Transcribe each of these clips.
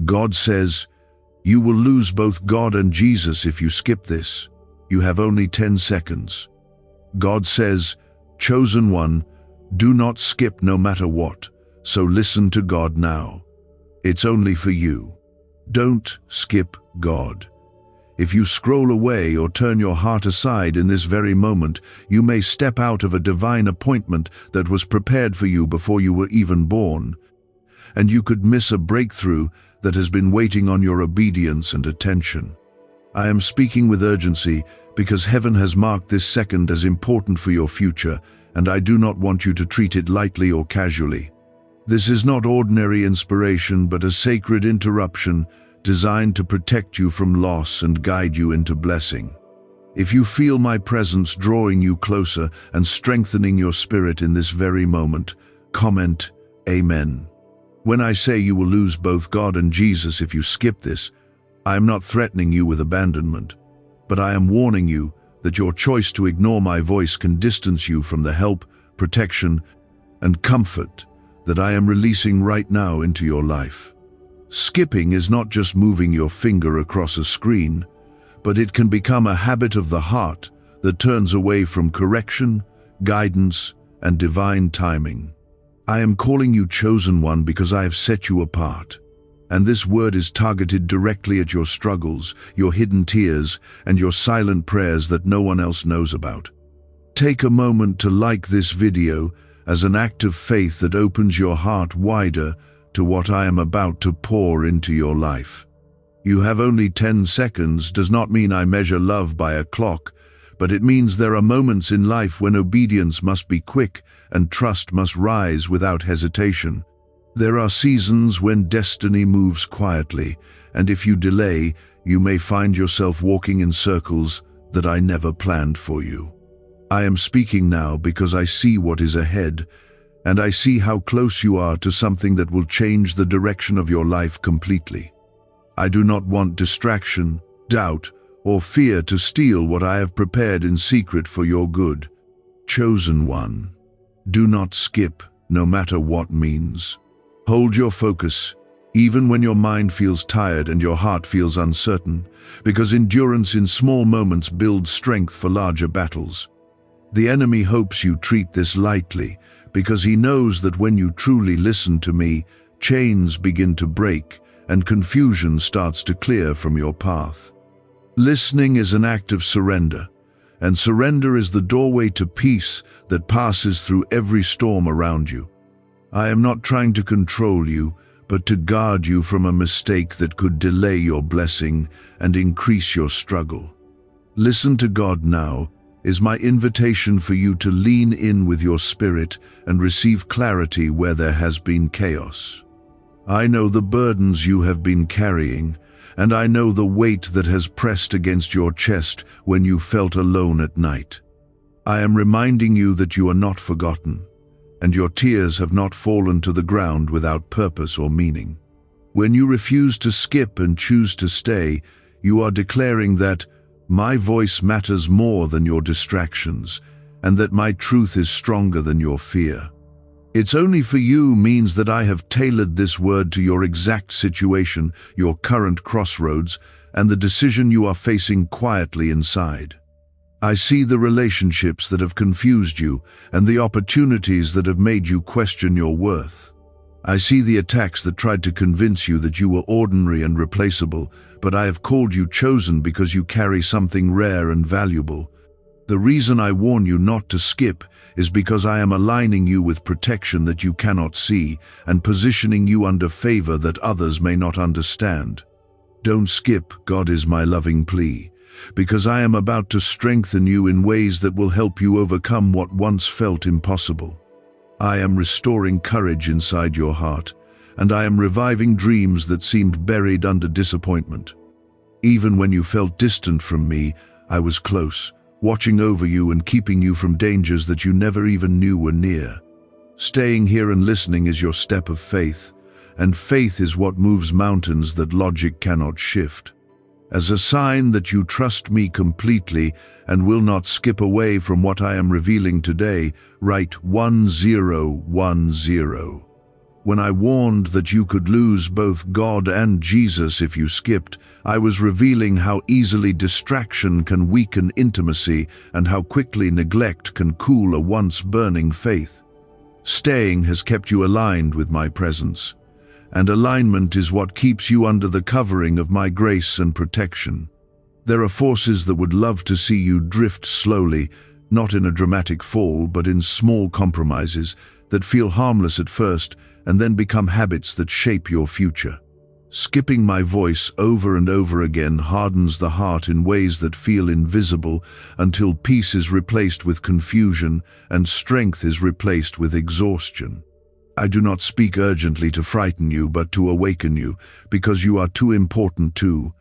God says, "You will lose both God and Jesus if you skip this. You have only 10 seconds. God says, "Chosen one, do not skip no matter what, so listen to God now. It's only for you. Don't skip God. If you scroll away or turn your heart aside in this very moment, you may step out of a divine appointment that was prepared for you before you were even born, and you could miss a breakthrough that has been waiting on your obedience and attention. I am speaking with urgency because heaven has marked this second as important for your future, and I do not want you to treat it lightly or casually. This is not ordinary inspiration, but a sacred interruption designed to protect you from loss and guide you into blessing. If you feel my presence drawing you closer and strengthening your spirit in this very moment, comment, "Amen." When I say you will lose both God and Jesus if you skip this, I am not threatening you with abandonment, but I am warning you that your choice to ignore my voice can distance you from the help, protection, and comfort that I am releasing right now into your life. Skipping is not just moving your finger across a screen, but it can become a habit of the heart that turns away from correction, guidance, and divine timing. I am calling you chosen one because I have set you apart, and this word is targeted directly at your struggles, your hidden tears, and your silent prayers that no one else knows about. Take a moment to like this video as an act of faith that opens your heart wider to what I am about to pour into your life. You have only 10 seconds does not mean I measure love by a clock, but it means there are moments in life when obedience must be quick and trust must rise without hesitation. There are seasons when destiny moves quietly, and if you delay, you may find yourself walking in circles that I never planned for you. I am speaking now because I see what is ahead, and I see how close you are to something that will change the direction of your life completely. I do not want distraction, doubt, or fear to steal what I have prepared in secret for your good. Chosen one, do not skip, no matter what means. Hold your focus, even when your mind feels tired and your heart feels uncertain, because endurance in small moments builds strength for larger battles. The enemy hopes you treat this lightly, because he knows that when you truly listen to me, chains begin to break and confusion starts to clear from your path. Listening is an act of surrender, and surrender is the doorway to peace that passes through every storm around you. I am not trying to control you, but to guard you from a mistake that could delay your blessing and increase your struggle. Listen to God now is my invitation for you to lean in with your spirit and receive clarity where there has been chaos. I know the burdens you have been carrying, and I know the weight that has pressed against your chest when you felt alone at night. I am reminding you that you are not forgotten, and your tears have not fallen to the ground without purpose or meaning. When you refuse to skip and choose to stay, you are declaring that my voice matters more than your distractions, and that my truth is stronger than your fear. It's only for you means that I have tailored this word to your exact situation, your current crossroads, and the decision you are facing quietly inside. I see the relationships that have confused you and the opportunities that have made you question your worth. I see the attacks that tried to convince you that you were ordinary and replaceable, but I have called you chosen because you carry something rare and valuable. The reason I warn you not to skip is because I am aligning you with protection that you cannot see and positioning you under favor that others may not understand. Don't skip, God is my loving plea, because I am about to strengthen you in ways that will help you overcome what once felt impossible. I am restoring courage inside your heart, and I am reviving dreams that seemed buried under disappointment. Even when you felt distant from me, I was close, watching over you and keeping you from dangers that you never even knew were near. Staying here and listening is your step of faith, and faith is what moves mountains that logic cannot shift. As a sign that you trust me completely and will not skip away from what I am revealing today, write 1010. When I warned that you could lose both God and Jesus if you skipped, I was revealing how easily distraction can weaken intimacy and how quickly neglect can cool a once burning faith. Staying has kept you aligned with my presence, and alignment is what keeps you under the covering of my grace and protection. There are forces that would love to see you drift slowly, not in a dramatic fall, but in small compromises that feel harmless at first and then become habits that shape your future. Skipping my voice over and over again hardens the heart in ways that feel invisible until peace is replaced with confusion and strength is replaced with exhaustion. I do not speak urgently to frighten you, but to awaken you, because you are too important to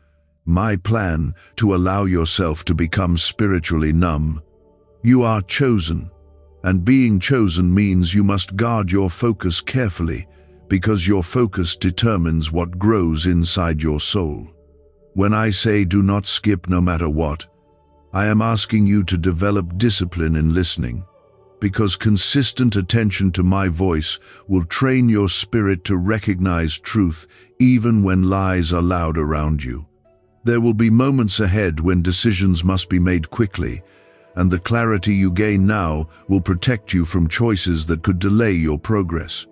my plan to allow yourself to become spiritually numb. You are chosen, and being chosen means you must guard your focus carefully, because your focus determines what grows inside your soul. When I say do not skip no matter what, I am asking you to develop discipline in listening, because consistent attention to my voice will train your spirit to recognize truth even when lies are loud around you. There will be moments ahead when decisions must be made quickly, and the clarity you gain now will protect you from choices that could delay your progress.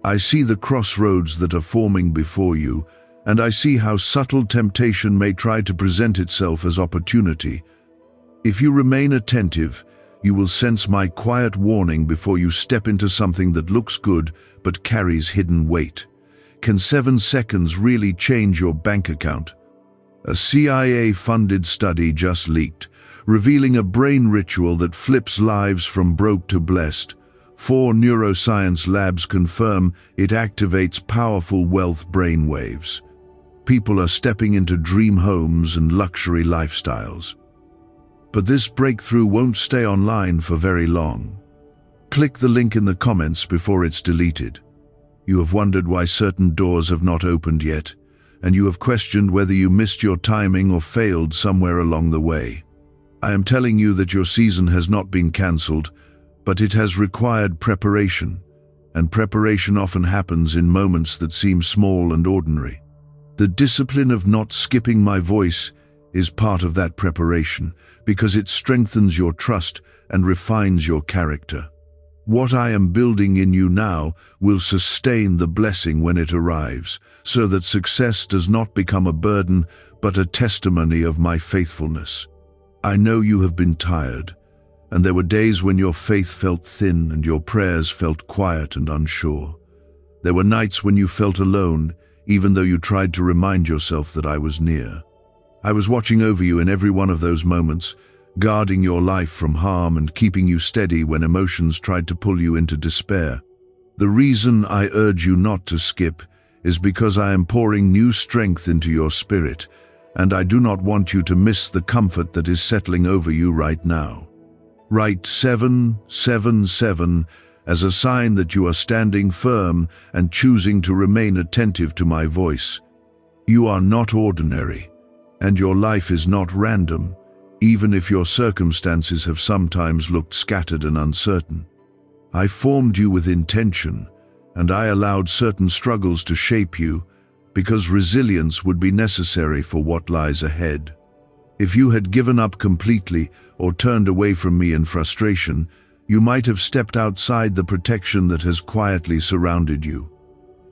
I see the crossroads that are forming before you, and I see how subtle temptation may try to present itself as opportunity. If you remain attentive, you will sense my quiet warning before you step into something that looks good but carries hidden weight. Can 7 seconds really change your bank account? A CIA-funded study just leaked, revealing a brain ritual that flips lives from broke to blessed. 4 neuroscience labs confirm it activates powerful wealth brainwaves. People are stepping into dream homes and luxury lifestyles. But this breakthrough won't stay online for very long. Click the link in the comments before it's deleted. You have wondered why certain doors have not opened yet, and you have questioned whether you missed your timing or failed somewhere along the way. I am telling you that your season has not been cancelled, but it has required preparation, and preparation often happens in moments that seem small and ordinary. The discipline of not skipping my voice is part of that preparation, because it strengthens your trust and refines your character. What I am building in you now will sustain the blessing when it arrives, so that success does not become a burden, but a testimony of my faithfulness. I know you have been tired, and there were days when your faith felt thin and your prayers felt quiet and unsure. There were nights when you felt alone, even though you tried to remind yourself that I was near. I was watching over you in every one of those moments, guarding your life from harm and keeping you steady when emotions tried to pull you into despair. The reason I urge you not to skip is because I am pouring new strength into your spirit, and I do not want you to miss the comfort that is settling over you right now. Write 777 as a sign that you are standing firm and choosing to remain attentive to my voice. You are not ordinary, and your life is not random, even if your circumstances have sometimes looked scattered and uncertain. I formed you with intention, and I allowed certain struggles to shape you, because resilience would be necessary for what lies ahead. If you had given up completely or turned away from me in frustration, you might have stepped outside the protection that has quietly surrounded you.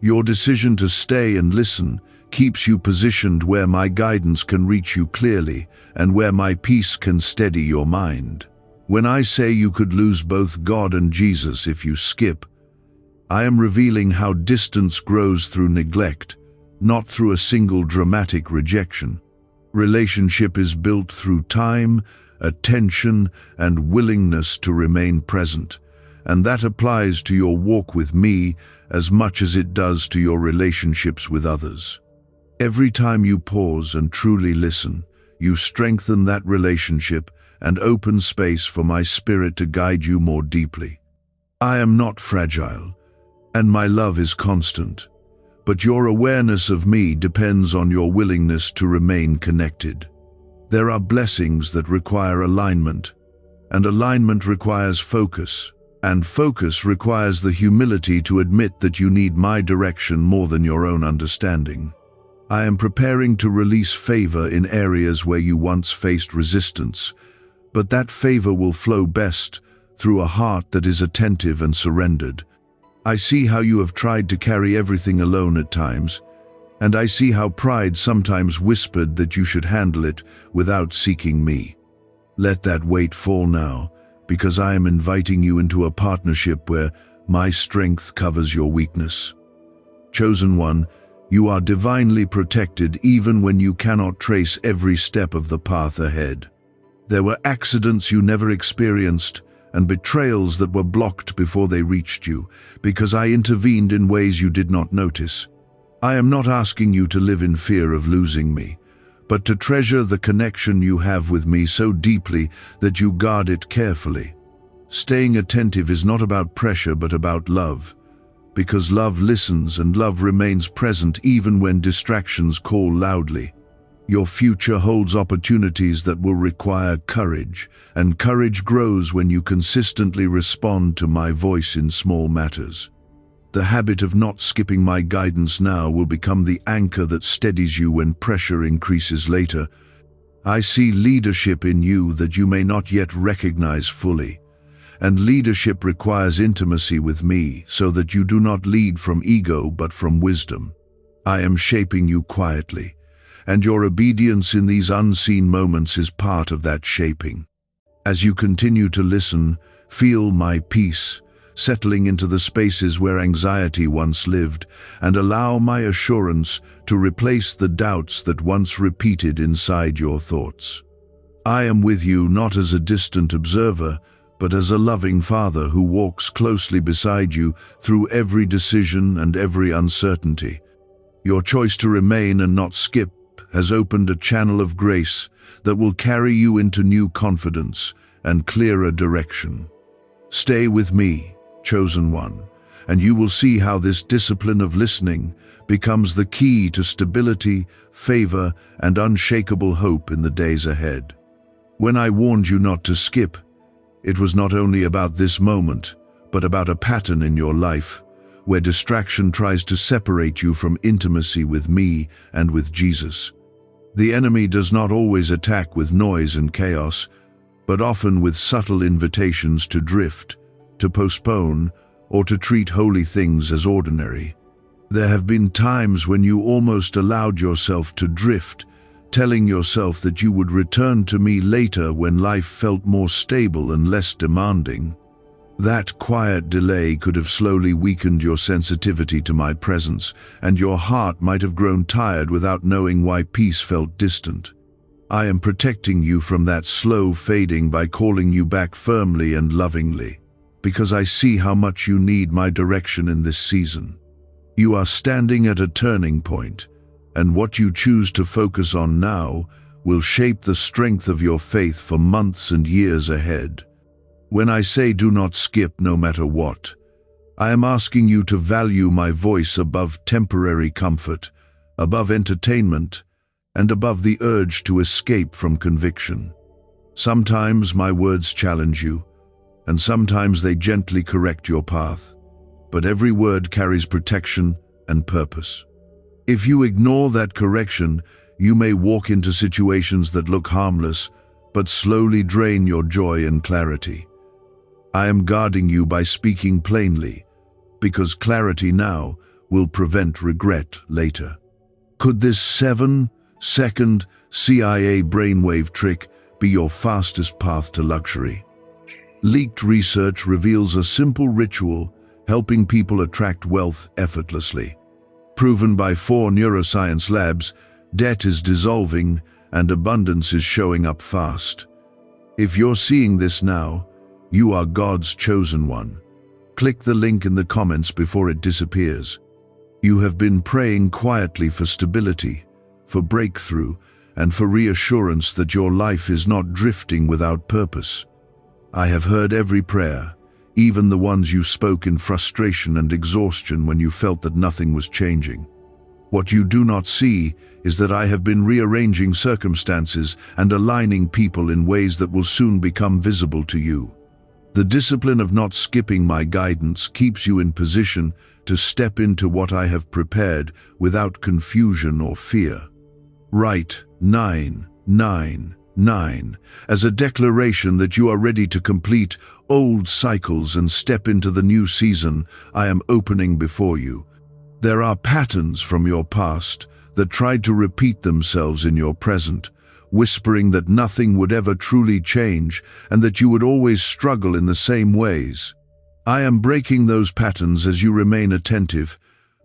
Your decision to stay and listen keeps you positioned where my guidance can reach you clearly and where my peace can steady your mind. When I say you could lose both God and Jesus if you skip, I am revealing how distance grows through neglect, not through a single dramatic rejection. Relationship is built through time, attention, and willingness to remain present, and that applies to your walk with me as much as it does to your relationships with others. Every time you pause and truly listen, you strengthen that relationship and open space for my spirit to guide you more deeply. I am not fragile, and my love is constant, but your awareness of me depends on your willingness to remain connected. There are blessings that require alignment, and alignment requires focus. And focus requires the humility to admit that you need my direction more than your own understanding. I am preparing to release favor in areas where you once faced resistance, but that favor will flow best through a heart that is attentive and surrendered. I see how you have tried to carry everything alone at times, and I see how pride sometimes whispered that you should handle it without seeking me. Let that weight fall now, because I am inviting you into a partnership where my strength covers your weakness. Chosen one, you are divinely protected even when you cannot trace every step of the path ahead. There were accidents you never experienced and betrayals that were blocked before they reached you, because I intervened in ways you did not notice. I am not asking you to live in fear of losing me, but to treasure the connection you have with me so deeply that you guard it carefully. Staying attentive is not about pressure but about love, because love listens and love remains present even when distractions call loudly. Your future holds opportunities that will require courage, and courage grows when you consistently respond to my voice in small matters. The habit of not skipping my guidance now will become the anchor that steadies you when pressure increases later. I see leadership in you that you may not yet recognize fully, and leadership requires intimacy with me so that you do not lead from ego but from wisdom. I am shaping you quietly, and your obedience in these unseen moments is part of that shaping. As you continue to listen, feel my peace settling into the spaces where anxiety once lived, and allow my assurance to replace the doubts that once repeated inside your thoughts. I am with you not as a distant observer, but as a loving father who walks closely beside you through every decision and every uncertainty. Your choice to remain and not skip has opened a channel of grace that will carry you into new confidence and clearer direction. Stay with me, chosen one, and you will see how this discipline of listening becomes the key to stability, favor, and unshakable hope in the days ahead. When I warned you not to skip, it was not only about this moment, but about a pattern in your life, where distraction tries to separate you from intimacy with me and with Jesus. The enemy does not always attack with noise and chaos, but often with subtle invitations to drift, to postpone, or to treat holy things as ordinary. There have been times when you almost allowed yourself to drift, telling yourself that you would return to me later when life felt more stable and less demanding. That quiet delay could have slowly weakened your sensitivity to my presence, and your heart might have grown tired without knowing why peace felt distant. I am protecting you from that slow fading by calling you back firmly and lovingly, because I see how much you need my direction in this season. You are standing at a turning point, and what you choose to focus on now will shape the strength of your faith for months and years ahead. When I say do not skip no matter what, I am asking you to value my voice above temporary comfort, above entertainment, and above the urge to escape from conviction. Sometimes my words challenge you, and sometimes they gently correct your path, but every word carries protection and purpose. If you ignore that correction, you may walk into situations that look harmless, but slowly drain your joy and clarity. I am guarding you by speaking plainly, because clarity now will prevent regret later. Could this 7-second CIA brainwave trick be your fastest path to luxury? Leaked research reveals a simple ritual helping people attract wealth effortlessly. Proven by 4 neuroscience labs, debt is dissolving and abundance is showing up fast. If you're seeing this now, you are God's chosen one. Click the link in the comments before it disappears. You have been praying quietly for stability, for breakthrough, and for reassurance that your life is not drifting without purpose. I have heard every prayer, even the ones you spoke in frustration and exhaustion when you felt that nothing was changing. What you do not see is that I have been rearranging circumstances and aligning people in ways that will soon become visible to you. The discipline of not skipping my guidance keeps you in position to step into what I have prepared without confusion or fear. Write 999 as a declaration that you are ready to complete old cycles and step into the new season I am opening before you. There are patterns from your past that tried to repeat themselves in your present, whispering that nothing would ever truly change and that you would always struggle in the same ways. I am breaking those patterns as you remain attentive,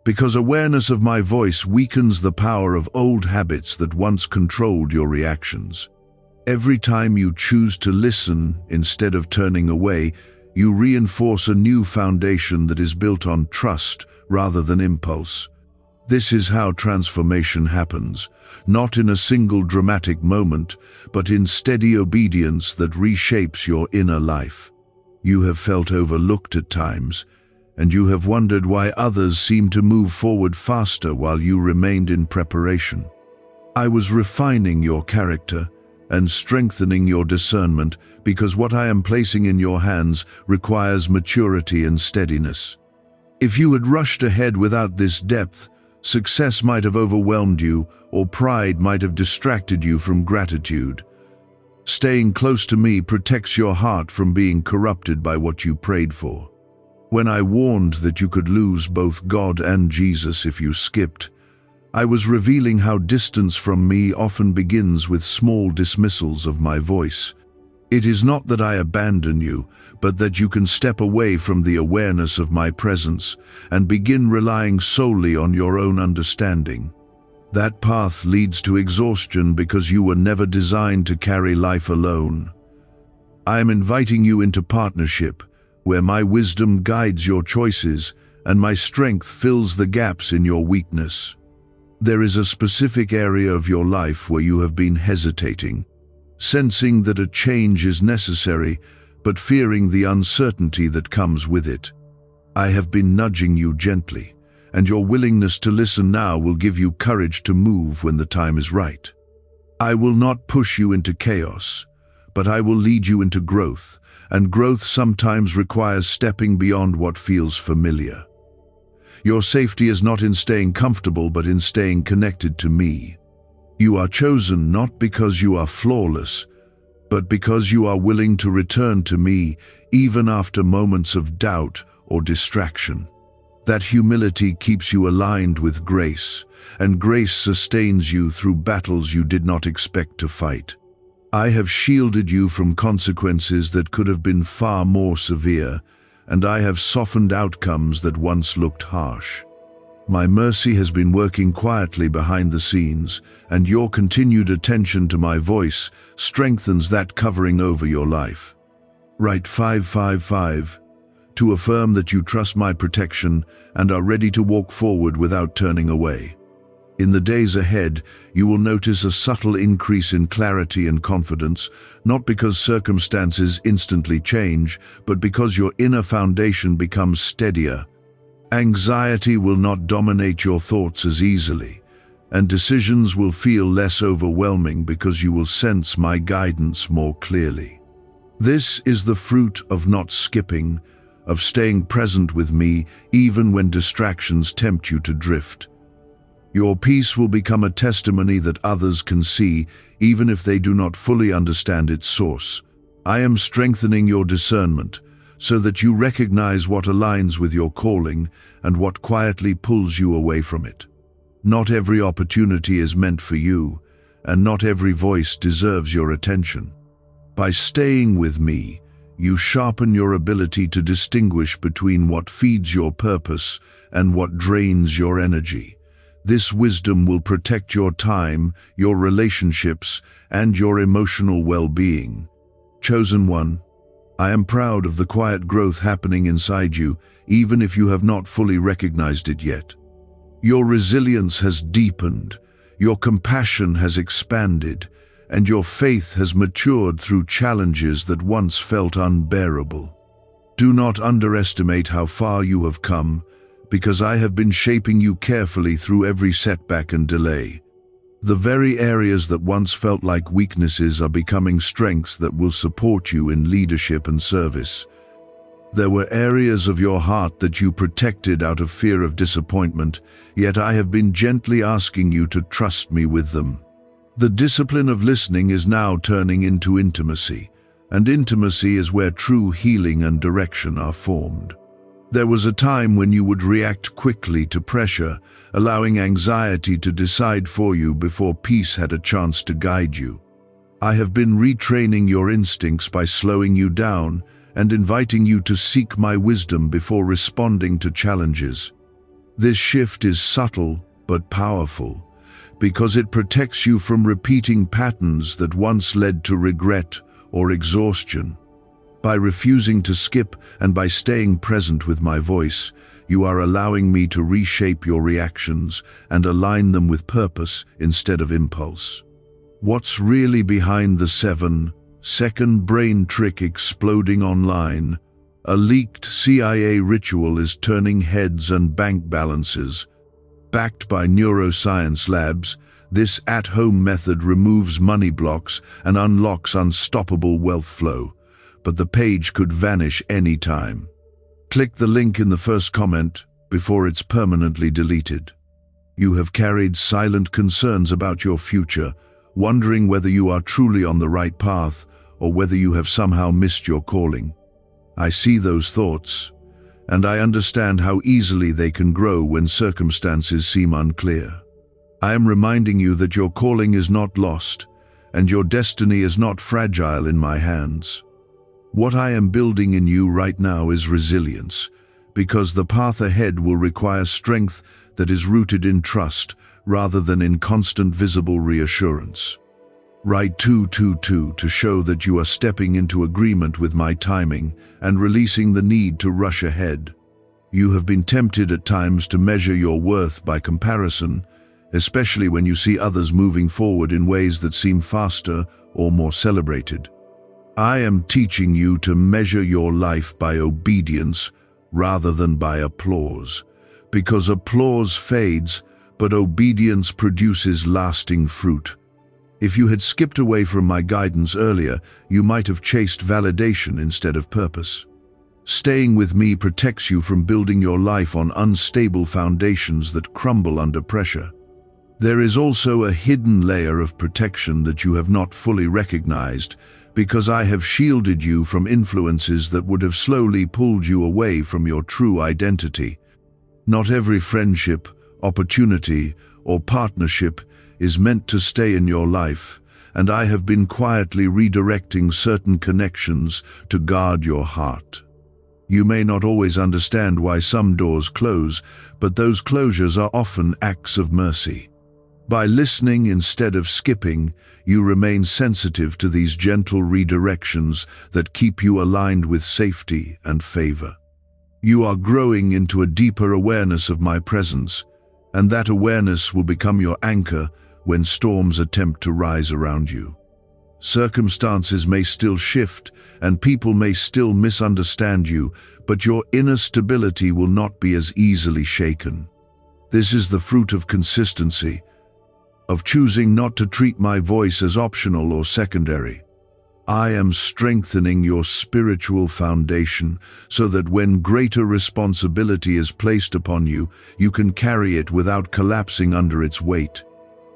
because awareness of my voice weakens the power of old habits that once controlled your reactions. Every time you choose to listen instead of turning away, you reinforce a new foundation that is built on trust rather than impulse. This is how transformation happens, not in a single dramatic moment, but in steady obedience that reshapes your inner life. You have felt overlooked at times, and you have wondered why others seemed to move forward faster while you remained in preparation. I was refining your character and strengthening your discernment because what I am placing in your hands requires maturity and steadiness. If you had rushed ahead without this depth, success might have overwhelmed you, or pride might have distracted you from gratitude. Staying close to me protects your heart from being corrupted by what you prayed for. When I warned that you could lose both God and Jesus if you skipped, I was revealing how distance from me often begins with small dismissals of my voice. It is not that I abandon you, but that you can step away from the awareness of my presence and begin relying solely on your own understanding. That path leads to exhaustion because you were never designed to carry life alone. I am inviting you into partnership, where my wisdom guides your choices and my strength fills the gaps in your weakness. There is a specific area of your life where you have been hesitating, sensing that a change is necessary, but fearing the uncertainty that comes with it. I have been nudging you gently, and your willingness to listen now will give you courage to move when the time is right. I will not push you into chaos, but I will lead you into growth, and growth sometimes requires stepping beyond what feels familiar. Your safety is not in staying comfortable, but in staying connected to me. You are chosen not because you are flawless, but because you are willing to return to me even after moments of doubt or distraction. That humility keeps you aligned with grace, and grace sustains you through battles you did not expect to fight. I have shielded you from consequences that could have been far more severe, and I have softened outcomes that once looked harsh. My mercy has been working quietly behind the scenes, and your continued attention to my voice strengthens that covering over your life. Write 555 to affirm that you trust my protection and are ready to walk forward without turning away. In the days ahead, you will notice a subtle increase in clarity and confidence, not because circumstances instantly change, but because your inner foundation becomes steadier. Anxiety will not dominate your thoughts as easily, and decisions will feel less overwhelming because you will sense my guidance more clearly. This is the fruit of not skipping, of staying present with me even when distractions tempt you to drift. Your peace will become a testimony that others can see, even if they do not fully understand its source. I am strengthening your discernment, so that you recognize what aligns with your calling and what quietly pulls you away from it. Not every opportunity is meant for you, and not every voice deserves your attention. By staying with me, you sharpen your ability to distinguish between what feeds your purpose and what drains your energy. This wisdom will protect your time, your relationships, and your emotional well-being. Chosen one, I am proud of the quiet growth happening inside you, even if you have not fully recognized it yet. Your resilience has deepened, your compassion has expanded, and your faith has matured through challenges that once felt unbearable. Do not underestimate how far you have come, because I have been shaping you carefully through every setback and delay. The very areas that once felt like weaknesses are becoming strengths that will support you in leadership and service. There were areas of your heart that you protected out of fear of disappointment, yet I have been gently asking you to trust me with them. The discipline of listening is now turning into intimacy, and intimacy is where true healing and direction are formed. There was a time when you would react quickly to pressure, allowing anxiety to decide for you before peace had a chance to guide you. I have been retraining your instincts by slowing you down and inviting you to seek my wisdom before responding to challenges. This shift is subtle but powerful, because it protects you from repeating patterns that once led to regret or exhaustion. By refusing to skip and by staying present with my voice, you are allowing me to reshape your reactions and align them with purpose instead of impulse. What's really behind the 7-second brain trick exploding online? A leaked CIA ritual is turning heads and bank balances. Backed by neuroscience labs, this at-home method removes money blocks and unlocks unstoppable wealth flow. But the page could vanish any time. Click the link in the first comment before it's permanently deleted. You have carried silent concerns about your future, wondering whether you are truly on the right path or whether you have somehow missed your calling. I see those thoughts, and I understand how easily they can grow when circumstances seem unclear. I am reminding you that your calling is not lost, and your destiny is not fragile in my hands. What I am building in you right now is resilience, because the path ahead will require strength that is rooted in trust rather than in constant visible reassurance. Write 222 to show that you are stepping into agreement with my timing and releasing the need to rush ahead. You have been tempted at times to measure your worth by comparison, especially when you see others moving forward in ways that seem faster or more celebrated. I am teaching you to measure your life by obedience rather than by applause, because applause fades, but obedience produces lasting fruit. If you had skipped away from my guidance earlier, you might have chased validation instead of purpose. Staying with me protects you from building your life on unstable foundations that crumble under pressure. There is also a hidden layer of protection that you have not fully recognized, because I have shielded you from influences that would have slowly pulled you away from your true identity. Not every friendship, opportunity, or partnership is meant to stay in your life, and I have been quietly redirecting certain connections to guard your heart. You may not always understand why some doors close, but those closures are often acts of mercy. By listening instead of skipping, you remain sensitive to these gentle redirections that keep you aligned with safety and favor. You are growing into a deeper awareness of my presence, and that awareness will become your anchor when storms attempt to rise around you. Circumstances may still shift, and people may still misunderstand you, but your inner stability will not be as easily shaken. This is the fruit of consistency, of choosing not to treat my voice as optional or secondary. I am strengthening your spiritual foundation so that when greater responsibility is placed upon you, you can carry it without collapsing under its weight.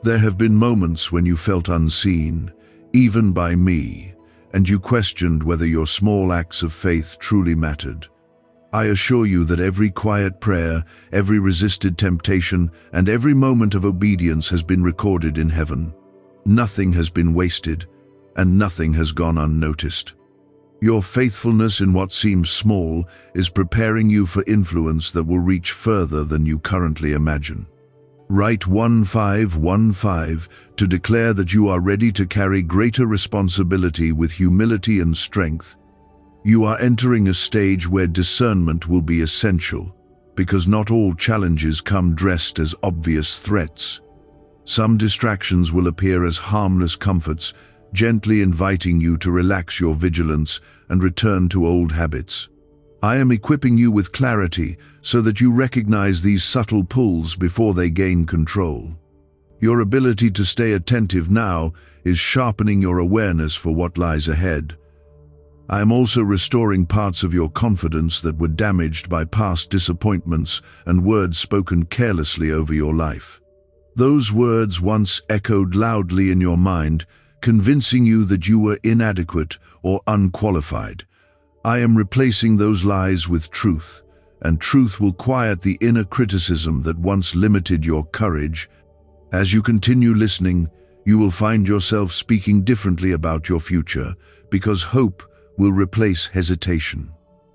There have been moments when you felt unseen, even by me, and you questioned whether your small acts of faith truly mattered. I assure you that every quiet prayer, every resisted temptation, and every moment of obedience has been recorded in heaven. Nothing has been wasted, and nothing has gone unnoticed. Your faithfulness in what seems small is preparing you for influence that will reach further than you currently imagine. Write 1515 to declare that you are ready to carry greater responsibility with humility and strength. You are entering a stage where discernment will be essential, because not all challenges come dressed as obvious threats. Some distractions will appear as harmless comforts, gently inviting you to relax your vigilance and return to old habits. I am equipping you with clarity so that you recognize these subtle pulls before they gain control. Your ability to stay attentive now is sharpening your awareness for what lies ahead. I am also restoring parts of your confidence that were damaged by past disappointments and words spoken carelessly over your life. Those words once echoed loudly in your mind, convincing you that you were inadequate or unqualified. I am replacing those lies with truth, and truth will quiet the inner criticism that once limited your courage. As you continue listening, you will find yourself speaking differently about your future, because hope will replace hesitation.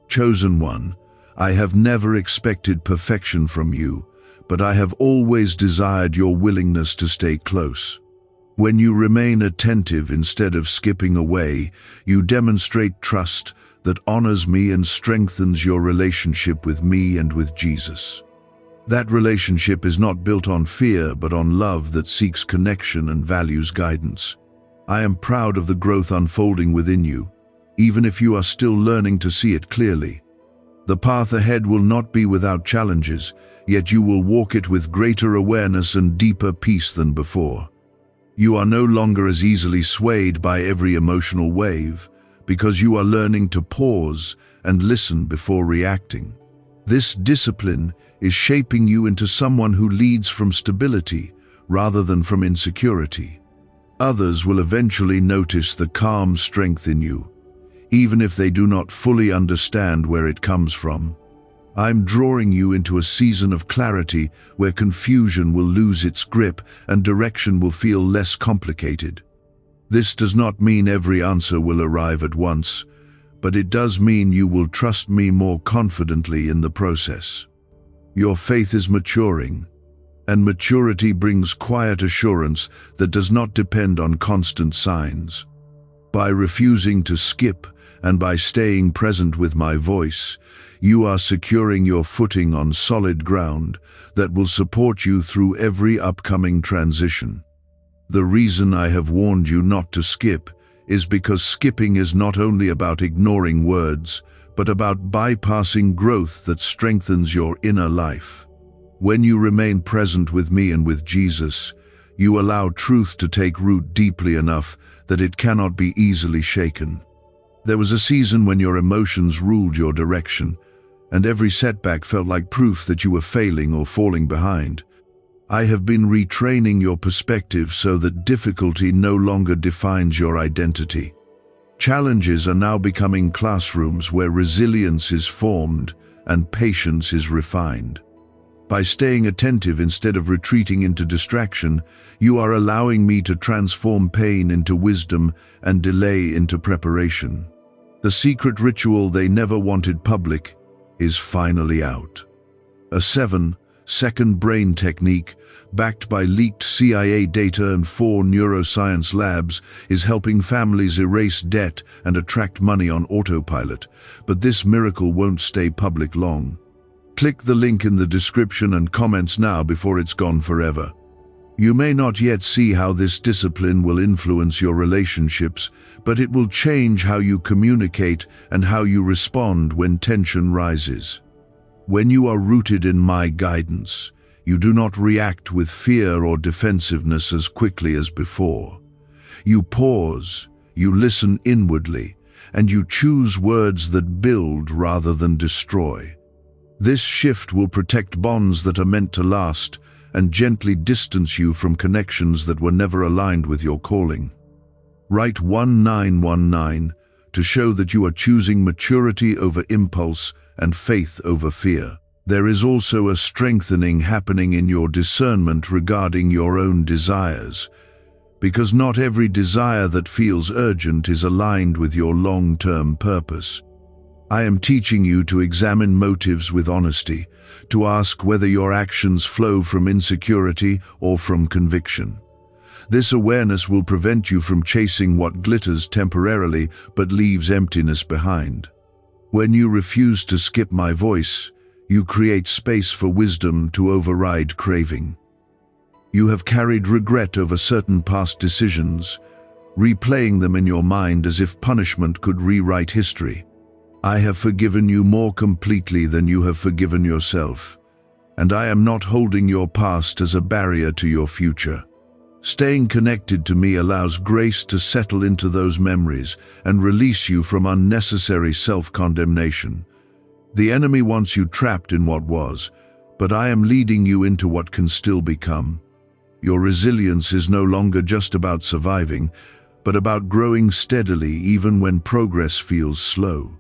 Chosen one, I have never expected perfection from you, but I have always desired your willingness to stay close. When you remain attentive instead of skipping away, you demonstrate trust that honors me and strengthens your relationship with me and with Jesus. That relationship is not built on fear, but on love that seeks connection and values guidance. I am proud of the growth unfolding within you, even if you are still learning to see it clearly. The path ahead will not be without challenges, yet you will walk it with greater awareness and deeper peace than before. You are no longer as easily swayed by every emotional wave, because you are learning to pause and listen before reacting. This discipline is shaping you into someone who leads from stability rather than from insecurity. Others will eventually notice the calm strength in you, even if they do not fully understand where it comes from. I'm drawing you into a season of clarity where confusion will lose its grip and direction will feel less complicated. This does not mean every answer will arrive at once, but it does mean you will trust me more confidently in the process. Your faith is maturing, and maturity brings quiet assurance that does not depend on constant signs. By refusing to skip and by staying present with my voice, you are securing your footing on solid ground that will support you through every upcoming transition. The reason I have warned you not to skip is because skipping is not only about ignoring words, but about bypassing growth that strengthens your inner life. When you remain present with me and with Jesus, you allow truth to take root deeply enough that it cannot be easily shaken. There was a season when your emotions ruled your direction, and every setback felt like proof that you were failing or falling behind. I have been retraining your perspective so that difficulty no longer defines your identity. Challenges are now becoming classrooms where resilience is formed and patience is refined. By staying attentive instead of retreating into distraction, you are allowing me to transform pain into wisdom and delay into preparation. The secret ritual they never wanted public is finally out. A 7-second brain technique, backed by leaked CIA data and 4 neuroscience labs, is helping families erase debt and attract money on autopilot. But this miracle won't stay public long. Click the link in the description and comments now before it's gone forever. You may not yet see how this discipline will influence your relationships, but it will change how you communicate and how you respond when tension rises. When you are rooted in my guidance, you do not react with fear or defensiveness as quickly as before. You pause, you listen inwardly, and you choose words that build rather than destroy. This shift will protect bonds that are meant to last and gently distance you from connections that were never aligned with your calling. Write 1919 to show that you are choosing maturity over impulse and faith over fear. There is also a strengthening happening in your discernment regarding your own desires, because not every desire that feels urgent is aligned with your long-term purpose. I am teaching you to examine motives with honesty, to ask whether your actions flow from insecurity or from conviction. This awareness will prevent you from chasing what glitters temporarily but leaves emptiness behind. When you refuse to skip my voice, you create space for wisdom to override craving. You have carried regret over certain past decisions, replaying them in your mind as if punishment could rewrite history. I have forgiven you more completely than you have forgiven yourself, and I am not holding your past as a barrier to your future. Staying connected to me allows grace to settle into those memories and release you from unnecessary self-condemnation. The enemy wants you trapped in what was, but I am leading you into what can still become. Your resilience is no longer just about surviving, but about growing steadily even when progress feels slow.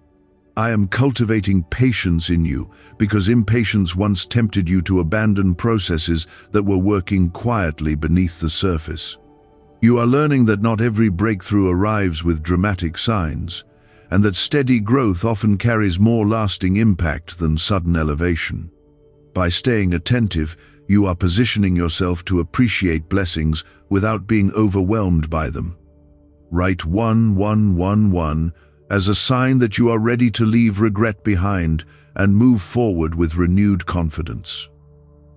I am cultivating patience in you because impatience once tempted you to abandon processes that were working quietly beneath the surface. You are learning that not every breakthrough arrives with dramatic signs, and that steady growth often carries more lasting impact than sudden elevation. By staying attentive, you are positioning yourself to appreciate blessings without being overwhelmed by them. Write 1111 as a sign that you are ready to leave regret behind and move forward with renewed confidence.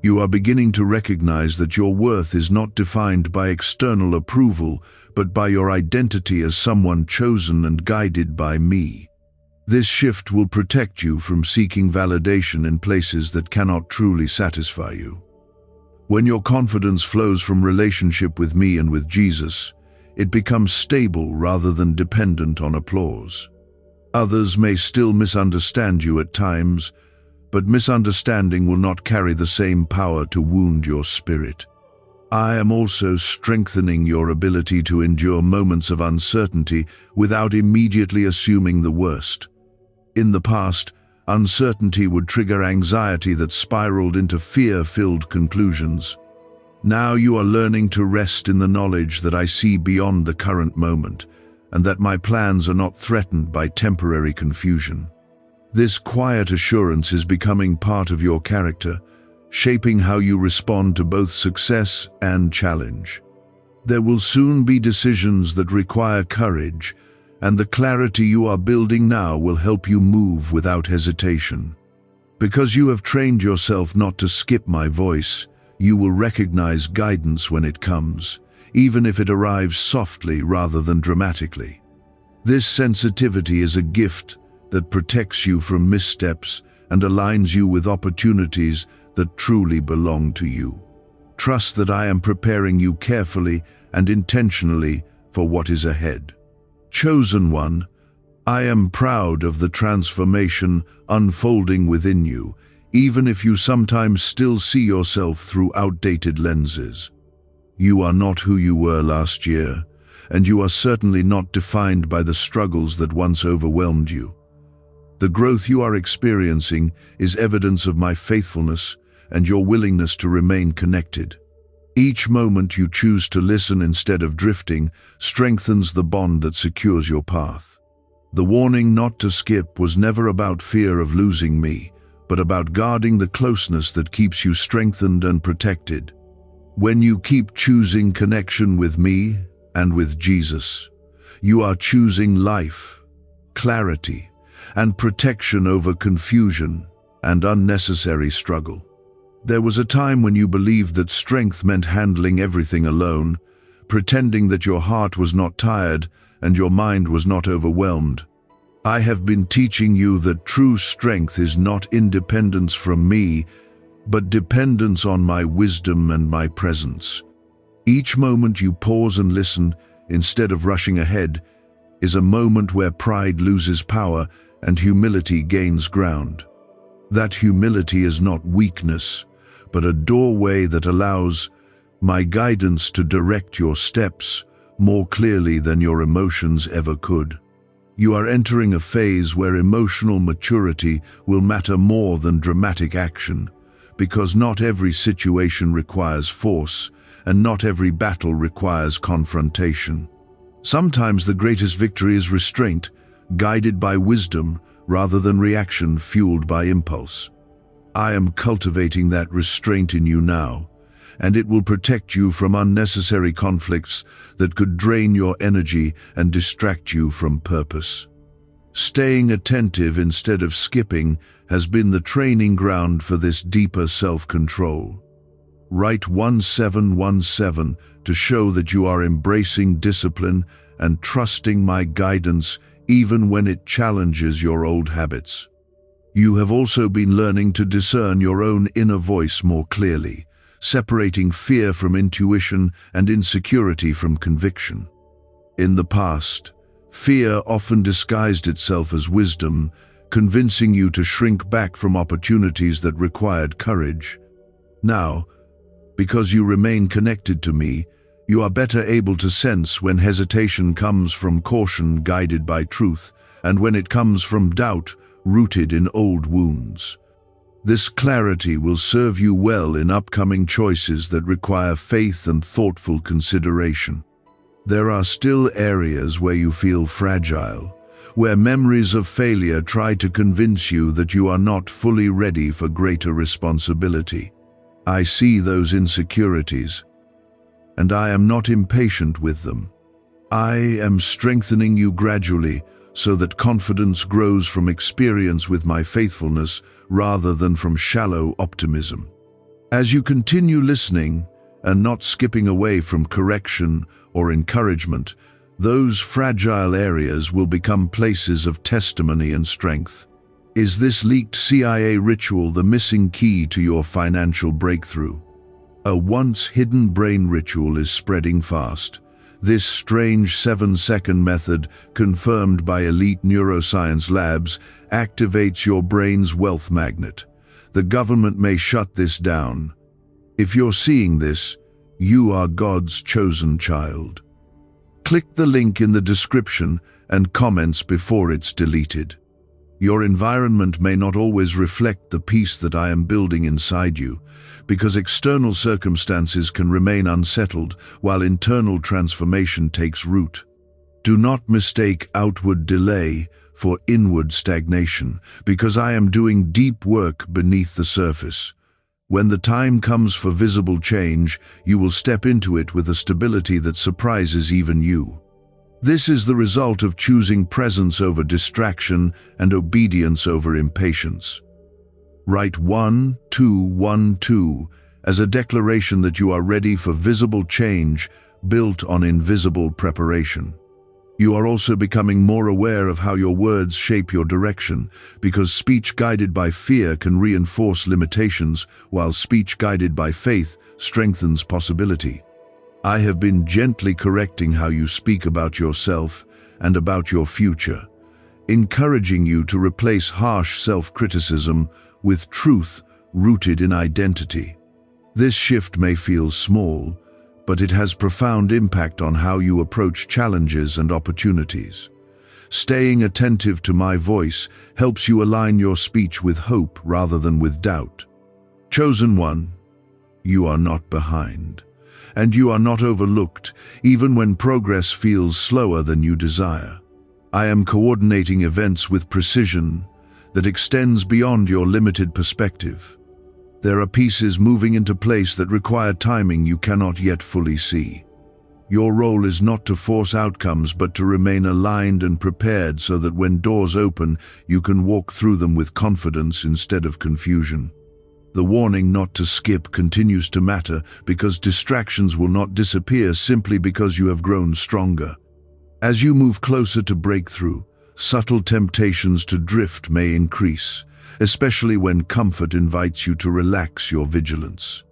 You are beginning to recognize that your worth is not defined by external approval, but by your identity as someone chosen and guided by me. This shift will protect you from seeking validation in places that cannot truly satisfy you. When your confidence flows from relationship with me and with Jesus, it becomes stable rather than dependent on applause. Others may still misunderstand you at times, but misunderstanding will not carry the same power to wound your spirit. I am also strengthening your ability to endure moments of uncertainty without immediately assuming the worst. In the past, uncertainty would trigger anxiety that spiraled into fear-filled conclusions. Now you are learning to rest in the knowledge that I see beyond the current moment, and that my plans are not threatened by temporary confusion. This quiet assurance is becoming part of your character, shaping how you respond to both success and challenge. There will soon be decisions that require courage, and the clarity you are building now will help you move without hesitation. Because you have trained yourself not to skip my voice, you will recognize guidance when it comes, even if it arrives softly rather than dramatically. This sensitivity is a gift that protects you from missteps and aligns you with opportunities that truly belong to you. Trust that I am preparing you carefully and intentionally for what is ahead. Chosen one, I am proud of the transformation unfolding within you, even if you sometimes still see yourself through outdated lenses. You are not who you were last year, and you are certainly not defined by the struggles that once overwhelmed you. The growth you are experiencing is evidence of my faithfulness and your willingness to remain connected. Each moment you choose to listen instead of drifting strengthens the bond that secures your path. The warning not to skip was never about fear of losing me, but about guarding the closeness that keeps you strengthened and protected. When you keep choosing connection with me and with Jesus, you are choosing life, clarity, and protection over confusion and unnecessary struggle. There was a time when you believed that strength meant handling everything alone, pretending that your heart was not tired and your mind was not overwhelmed. I have been teaching you that true strength is not independence from me, but dependence on my wisdom and my presence. Each moment you pause and listen, instead of rushing ahead, is a moment where pride loses power and humility gains ground. That humility is not weakness, but a doorway that allows my guidance to direct your steps more clearly than your emotions ever could. You are entering a phase where emotional maturity will matter more than dramatic action, because not every situation requires force, and not every battle requires confrontation. Sometimes the greatest victory is restraint, guided by wisdom rather than reaction fueled by impulse. I am cultivating that restraint in you now, and it will protect you from unnecessary conflicts that could drain your energy and distract you from purpose. Staying attentive instead of skipping has been the training ground for this deeper self-control. Write 1717 to show that you are embracing discipline and trusting my guidance even when it challenges your old habits. You have also been learning to discern your own inner voice more clearly, separating fear from intuition and insecurity from conviction. In the past, fear often disguised itself as wisdom, convincing you to shrink back from opportunities that required courage. Now, because you remain connected to me, you are better able to sense when hesitation comes from caution guided by truth, and when it comes from doubt rooted in old wounds. This clarity will serve you well in upcoming choices that require faith and thoughtful consideration. There are still areas where you feel fragile, where memories of failure try to convince you that you are not fully ready for greater responsibility. I see those insecurities, and I am not impatient with them. I am strengthening you gradually so that confidence grows from experience with my faithfulness rather than from shallow optimism. As you continue listening and not skipping away from correction or encouragement, those fragile areas will become places of testimony and strength. Is this leaked CIA ritual the missing key to your financial breakthrough? A once hidden brain ritual is spreading fast. This strange 7-second method, confirmed by elite neuroscience labs, activates your brain's wealth magnet. The government may shut this down. If you're seeing this, you are God's chosen child. Click the link in the description and comments before it's deleted. Your environment may not always reflect the peace that I am building inside you, because external circumstances can remain unsettled while internal transformation takes root. Do not mistake outward delay for inward stagnation, because I am doing deep work beneath the surface. When the time comes for visible change, you will step into it with a stability that surprises even you. This is the result of choosing presence over distraction and obedience over impatience. Write 1212 as a declaration that you are ready for visible change built on invisible preparation. You are also becoming more aware of how your words shape your direction, because speech guided by fear can reinforce limitations, while speech guided by faith strengthens possibility. I have been gently correcting how you speak about yourself and about your future, encouraging you to replace harsh self-criticism with truth rooted in identity. This shift may feel small, but it has profound impact on how you approach challenges and opportunities. Staying attentive to my voice helps you align your speech with hope rather than with doubt. Chosen one, you are not behind, and you are not overlooked, even when progress feels slower than you desire. I am coordinating events with precision that extends beyond your limited perspective. There are pieces moving into place that require timing you cannot yet fully see. Your role is not to force outcomes, but to remain aligned and prepared so that when doors open, you can walk through them with confidence instead of confusion. The warning not to skip continues to matter, because distractions will not disappear simply because you have grown stronger. As you move closer to breakthrough, subtle temptations to drift may increase, especially when comfort invites you to relax your vigilance.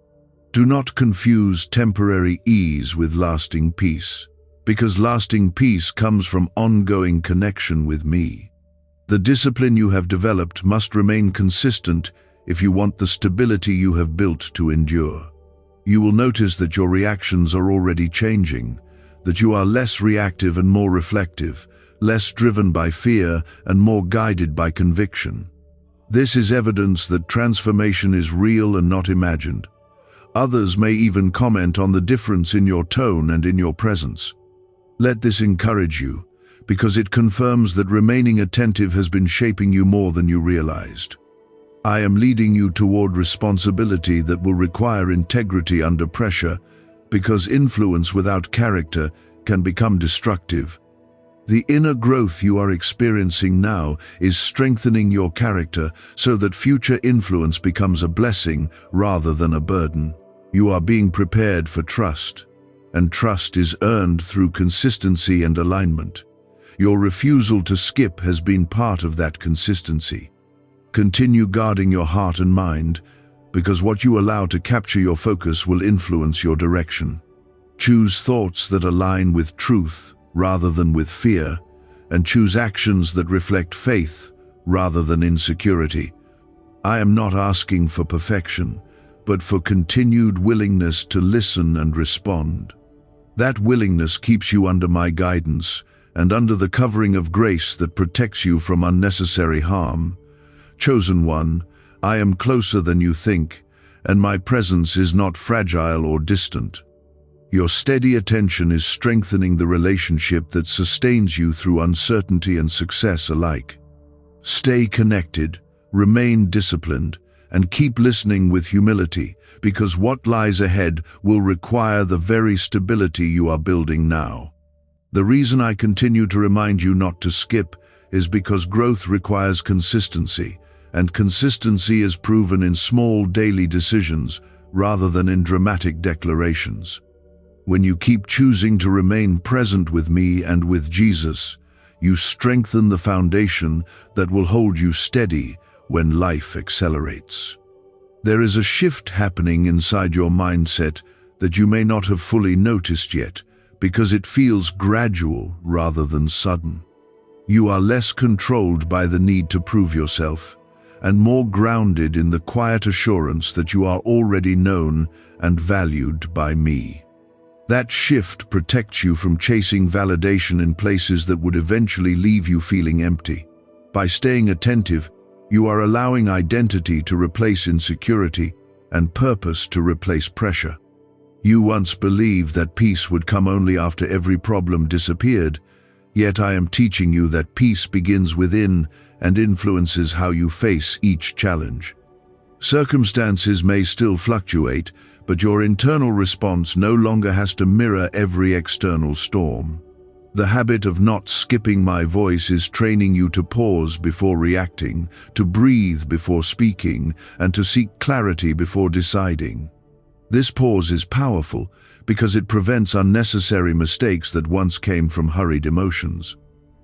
Do not confuse temporary ease with lasting peace, because lasting peace comes from ongoing connection with me. The discipline you have developed must remain consistent if you want the stability you have built to endure. You will notice that your reactions are already changing, that you are less reactive and more reflective, less driven by fear and more guided by conviction. This is evidence that transformation is real and not imagined. Others may even comment on the difference in your tone and in your presence. Let this encourage you, because it confirms that remaining attentive has been shaping you more than you realized. I am leading you toward responsibility that will require integrity under pressure, because influence without character can become destructive. The inner growth you are experiencing now is strengthening your character so that future influence becomes a blessing rather than a burden. You are being prepared for trust, and trust is earned through consistency and alignment. Your refusal to skip has been part of that consistency. Continue guarding your heart and mind, because what you allow to capture your focus will influence your direction. Choose thoughts that align with truth rather than with fear, and choose actions that reflect faith rather than insecurity. I am not asking for perfection, but for continued willingness to listen and respond. That willingness keeps you under my guidance and under the covering of grace that protects you from unnecessary harm. Chosen one, I am closer than you think, and my presence is not fragile or distant. Your steady attention is strengthening the relationship that sustains you through uncertainty and success alike. Stay connected, remain disciplined, and keep listening with humility, because what lies ahead will require the very stability you are building now. The reason I continue to remind you not to skip is because growth requires consistency, and consistency is proven in small daily decisions rather than in dramatic declarations. When you keep choosing to remain present with me and with Jesus, you strengthen the foundation that will hold you steady when life accelerates. There is a shift happening inside your mindset that you may not have fully noticed yet, because it feels gradual rather than sudden. You are less controlled by the need to prove yourself, and more grounded in the quiet assurance that you are already known and valued by me. That shift protects you from chasing validation in places that would eventually leave you feeling empty. By staying attentive, you are allowing identity to replace insecurity and purpose to replace pressure. You once believed that peace would come only after every problem disappeared, yet I am teaching you that peace begins within and influences how you face each challenge. Circumstances may still fluctuate, but your internal response no longer has to mirror every external storm. The habit of not skipping my voice is training you to pause before reacting, to breathe before speaking, and to seek clarity before deciding. This pause is powerful because it prevents unnecessary mistakes that once came from hurried emotions.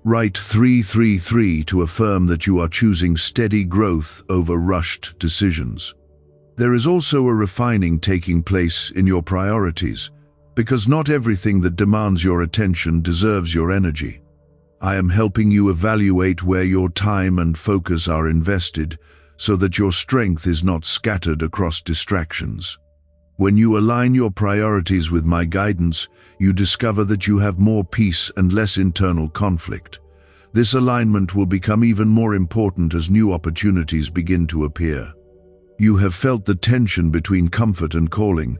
Write 333 to affirm that you are choosing steady growth over rushed decisions. There is also a refining taking place in your priorities, because not everything that demands your attention deserves your energy. I am helping you evaluate where your time and focus are invested, so that your strength is not scattered across distractions. When you align your priorities with my guidance, you discover that you have more peace and less internal conflict. This alignment will become even more important as new opportunities begin to appear. You have felt the tension between comfort and calling,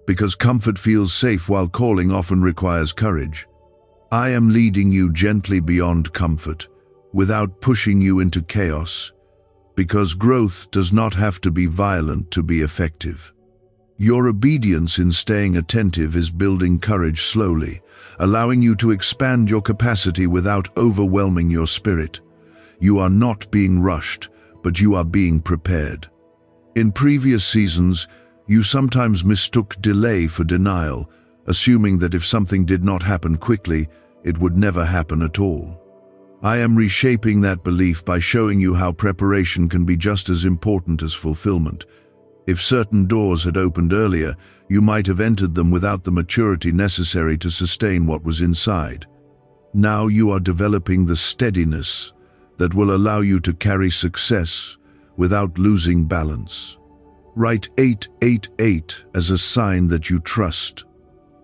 because comfort feels safe while calling often requires courage. I am leading you gently beyond comfort, without pushing you into chaos, because growth does not have to be violent to be effective. Your obedience in staying attentive is building courage slowly, allowing you to expand your capacity without overwhelming your spirit. You are not being rushed, but you are being prepared. In previous seasons, you sometimes mistook delay for denial, assuming that if something did not happen quickly, it would never happen at all. I am reshaping that belief by showing you how preparation can be just as important as fulfillment. If certain doors had opened earlier, you might have entered them without the maturity necessary to sustain what was inside. Now you are developing the steadiness that will allow you to carry success without losing balance. Write 888 as a sign that you trust.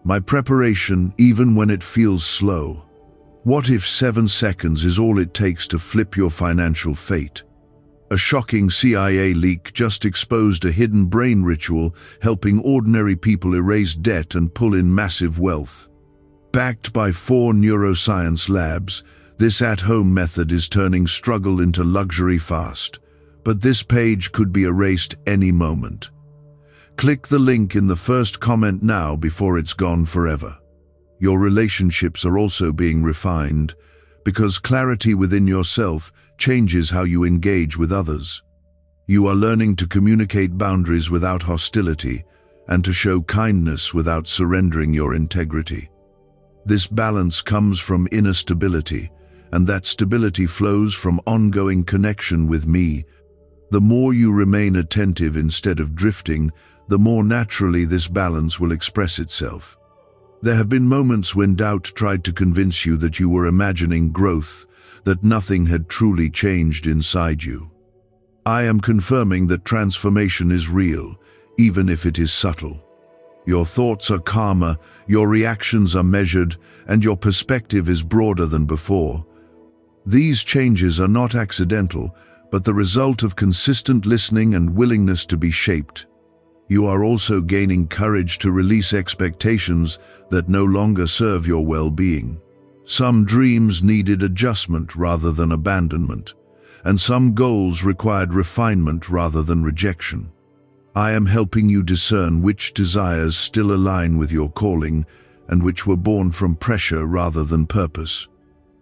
My preparation, even when it feels slow. What if 7 seconds is all it takes to flip your financial fate? A shocking CIA leak just exposed a hidden brain ritual helping ordinary people erase debt and pull in massive wealth. Backed by 4 neuroscience labs, this at-home method is turning struggle into luxury fast. But this page could be erased any moment. Click the link in the first comment now before it's gone forever. Your relationships are also being refined, because clarity within yourself changes how you engage with others. You are learning to communicate boundaries without hostility and to show kindness without surrendering your integrity. This balance comes from inner stability, and that stability flows from ongoing connection with me. The more you remain attentive instead of drifting, the more naturally this balance will express itself. There have been moments when doubt tried to convince you that you were imagining growth, that nothing had truly changed inside you. I am confirming that transformation is real, even if it is subtle. Your thoughts are calmer, your reactions are measured, and your perspective is broader than before. These changes are not accidental, but the result of consistent listening and willingness to be shaped. You are also gaining courage to release expectations that no longer serve your well-being. Some dreams needed adjustment rather than abandonment, and some goals required refinement rather than rejection. I am helping you discern which desires still align with your calling and which were born from pressure rather than purpose.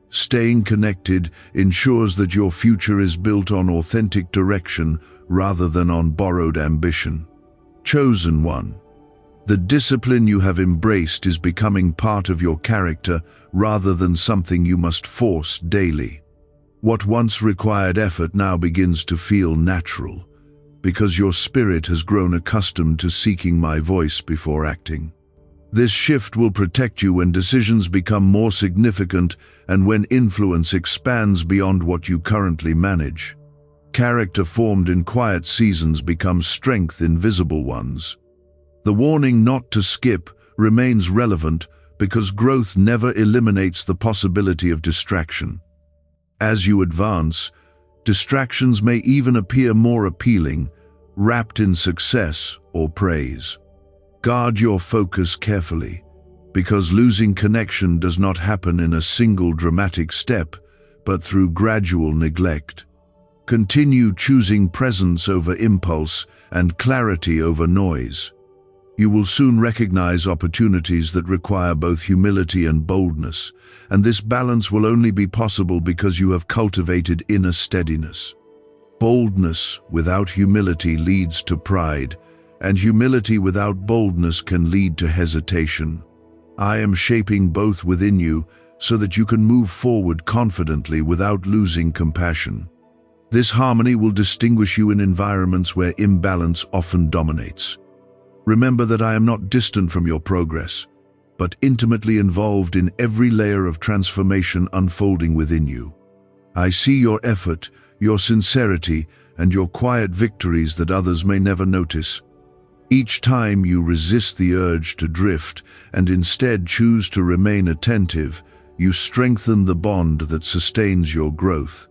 Staying connected ensures that your future is built on authentic direction rather than on borrowed ambition. Chosen one. The discipline you have embraced is becoming part of your character rather than something you must force daily. What once required effort now begins to feel natural, because your spirit has grown accustomed to seeking my voice before acting. This shift will protect you when decisions become more significant and when influence expands beyond what you currently manage. Character formed in quiet seasons becomes strength in visible ones. The warning not to skip remains relevant because growth never eliminates the possibility of distraction. As you advance, distractions may even appear more appealing, wrapped in success or praise. Guard your focus carefully, because losing connection does not happen in a single dramatic step, but through gradual neglect. Continue choosing presence over impulse and clarity over noise. You will soon recognize opportunities that require both humility and boldness, and this balance will only be possible because you have cultivated inner steadiness. Boldness without humility leads to pride, and humility without boldness can lead to hesitation. I am shaping both within you so that you can move forward confidently without losing compassion. This harmony will distinguish you in environments where imbalance often dominates. Remember that I am not distant from your progress, but intimately involved in every layer of transformation unfolding within you. I see your effort, your sincerity, and your quiet victories that others may never notice. Each time you resist the urge to drift and instead choose to remain attentive, you strengthen the bond that sustains your growth.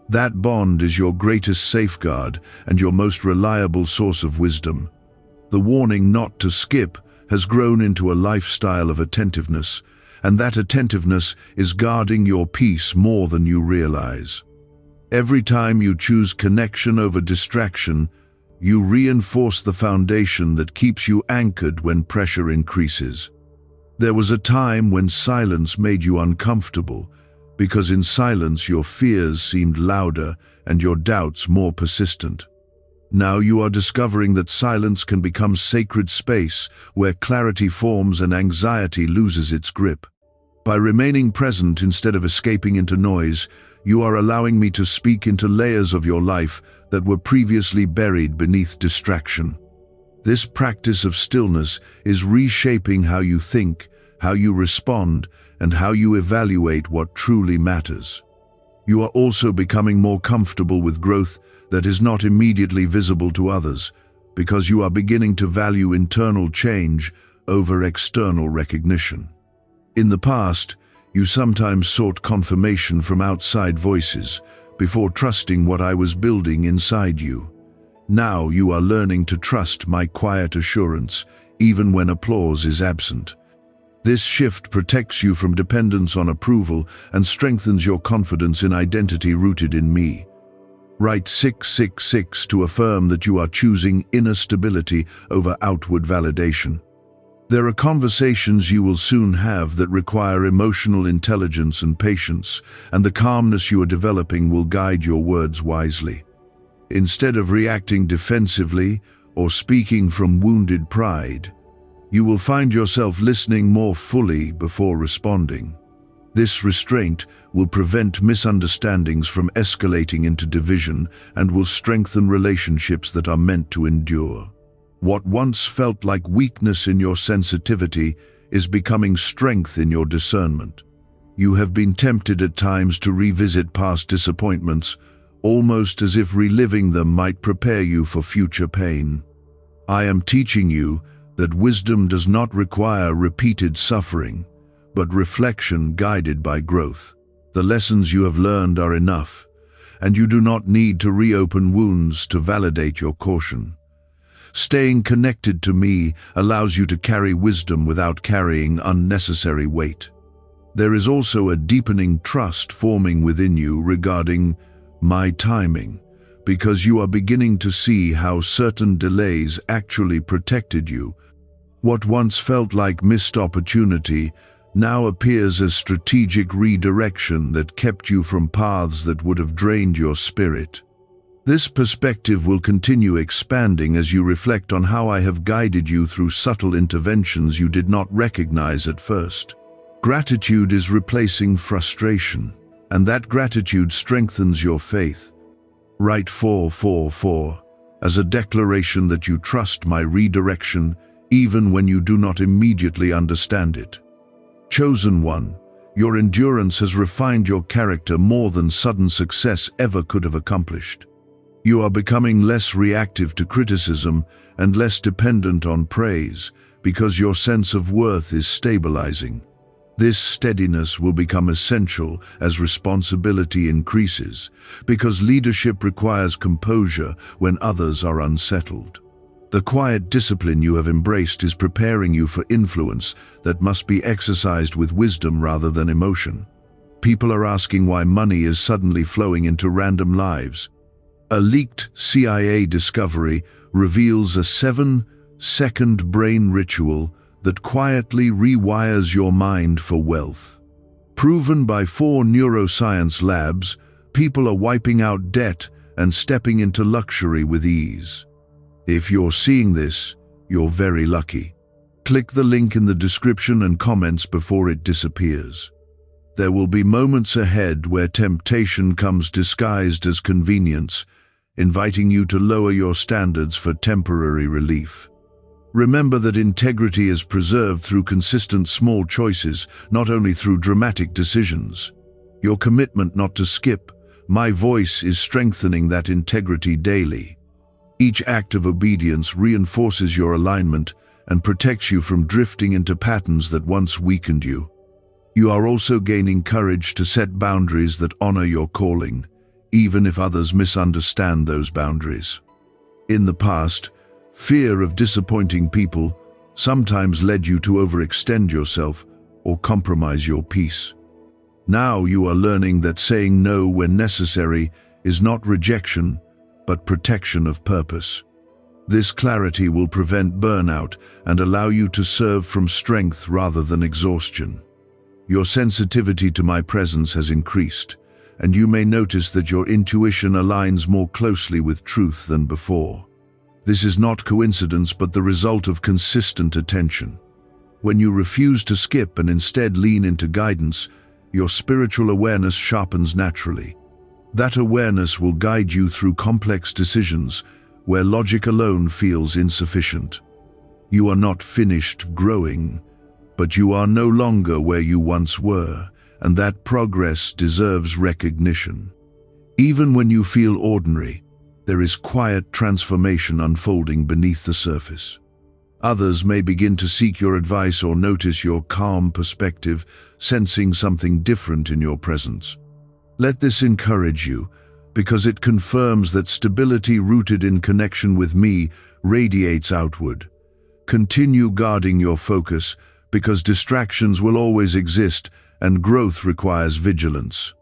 That bond is your greatest safeguard and your most reliable source of wisdom. The warning not to skip has grown into a lifestyle of attentiveness, and that attentiveness is guarding your peace more than you realize. Every time you choose connection over distraction, you reinforce the foundation that keeps you anchored when pressure increases. There was a time when silence made you uncomfortable, because in silence your fears seemed louder and your doubts more persistent. Now you are discovering that silence can become sacred space where clarity forms and anxiety loses its grip. By remaining present instead of escaping into noise, you are allowing me to speak into layers of your life that were previously buried beneath distraction. This practice of stillness is reshaping how you think, how you respond, and how you evaluate what truly matters. You are also becoming more comfortable with growth that is not immediately visible to others, because you are beginning to value internal change over external recognition. In the past, you sometimes sought confirmation from outside voices before trusting what I was building inside you. Now you are learning to trust my quiet assurance, even when applause is absent. This shift protects you from dependence on approval and strengthens your confidence in identity rooted in me. Write 666 to affirm that you are choosing inner stability over outward validation. There are conversations you will soon have that require emotional intelligence and patience, and the calmness you are developing will guide your words wisely. Instead of reacting defensively or speaking from wounded pride, you will find yourself listening more fully before responding. This restraint will prevent misunderstandings from escalating into division and will strengthen relationships that are meant to endure. What once felt like weakness in your sensitivity is becoming strength in your discernment. You have been tempted at times to revisit past disappointments, almost as if reliving them might prepare you for future pain. I am teaching you that wisdom does not require repeated suffering, but reflection guided by growth. The lessons you have learned are enough, and you do not need to reopen wounds to validate your caution. Staying connected to me allows you to carry wisdom without carrying unnecessary weight. There is also a deepening trust forming within you regarding my timing, because you are beginning to see how certain delays actually protected you. What once felt like missed opportunity now appears as strategic redirection that kept you from paths that would have drained your spirit. This perspective will continue expanding as you reflect on how I have guided you through subtle interventions you did not recognize at first. Gratitude is replacing frustration, and that gratitude strengthens your faith. Write 444 as a declaration that you trust my redirection even when you do not immediately understand it. Chosen one, your endurance has refined your character more than sudden success ever could have accomplished. You are becoming less reactive to criticism and less dependent on praise because your sense of worth is stabilizing. This steadiness will become essential as responsibility increases, because leadership requires composure when others are unsettled. The quiet discipline you have embraced is preparing you for influence that must be exercised with wisdom rather than emotion. People are asking why money is suddenly flowing into random lives. A leaked CIA discovery reveals a 7-second brain ritual that quietly rewires your mind for wealth. Proven by 4 neuroscience labs, people are wiping out debt and stepping into luxury with ease. If you're seeing this, you're very lucky. Click the link in the description and comments before it disappears. There will be moments ahead where temptation comes disguised as convenience, inviting you to lower your standards for temporary relief. Remember that integrity is preserved through consistent small choices, not only through dramatic decisions. Your commitment not to skip my voice is strengthening that integrity daily. Each act of obedience reinforces your alignment and protects you from drifting into patterns that once weakened you. You are also gaining courage to set boundaries that honor your calling, even if others misunderstand those boundaries. In the past, fear of disappointing people sometimes led you to overextend yourself or compromise your peace. Now you are learning that saying no when necessary is not rejection, but protection of purpose. This clarity will prevent burnout and allow you to serve from strength rather than exhaustion. Your sensitivity to my presence has increased, and you may notice that your intuition aligns more closely with truth than before. This is not coincidence, but the result of consistent attention. When you refuse to skip and instead lean into guidance, your spiritual awareness sharpens naturally. That awareness will guide you through complex decisions where logic alone feels insufficient. You are not finished growing, but you are no longer where you once were, and that progress deserves recognition. Even when you feel ordinary, there is quiet transformation unfolding beneath the surface. Others may begin to seek your advice or notice your calm perspective, sensing something different in your presence. Let this encourage you, because it confirms that stability rooted in connection with me radiates outward. Continue guarding your focus, because distractions will always exist and growth requires vigilance.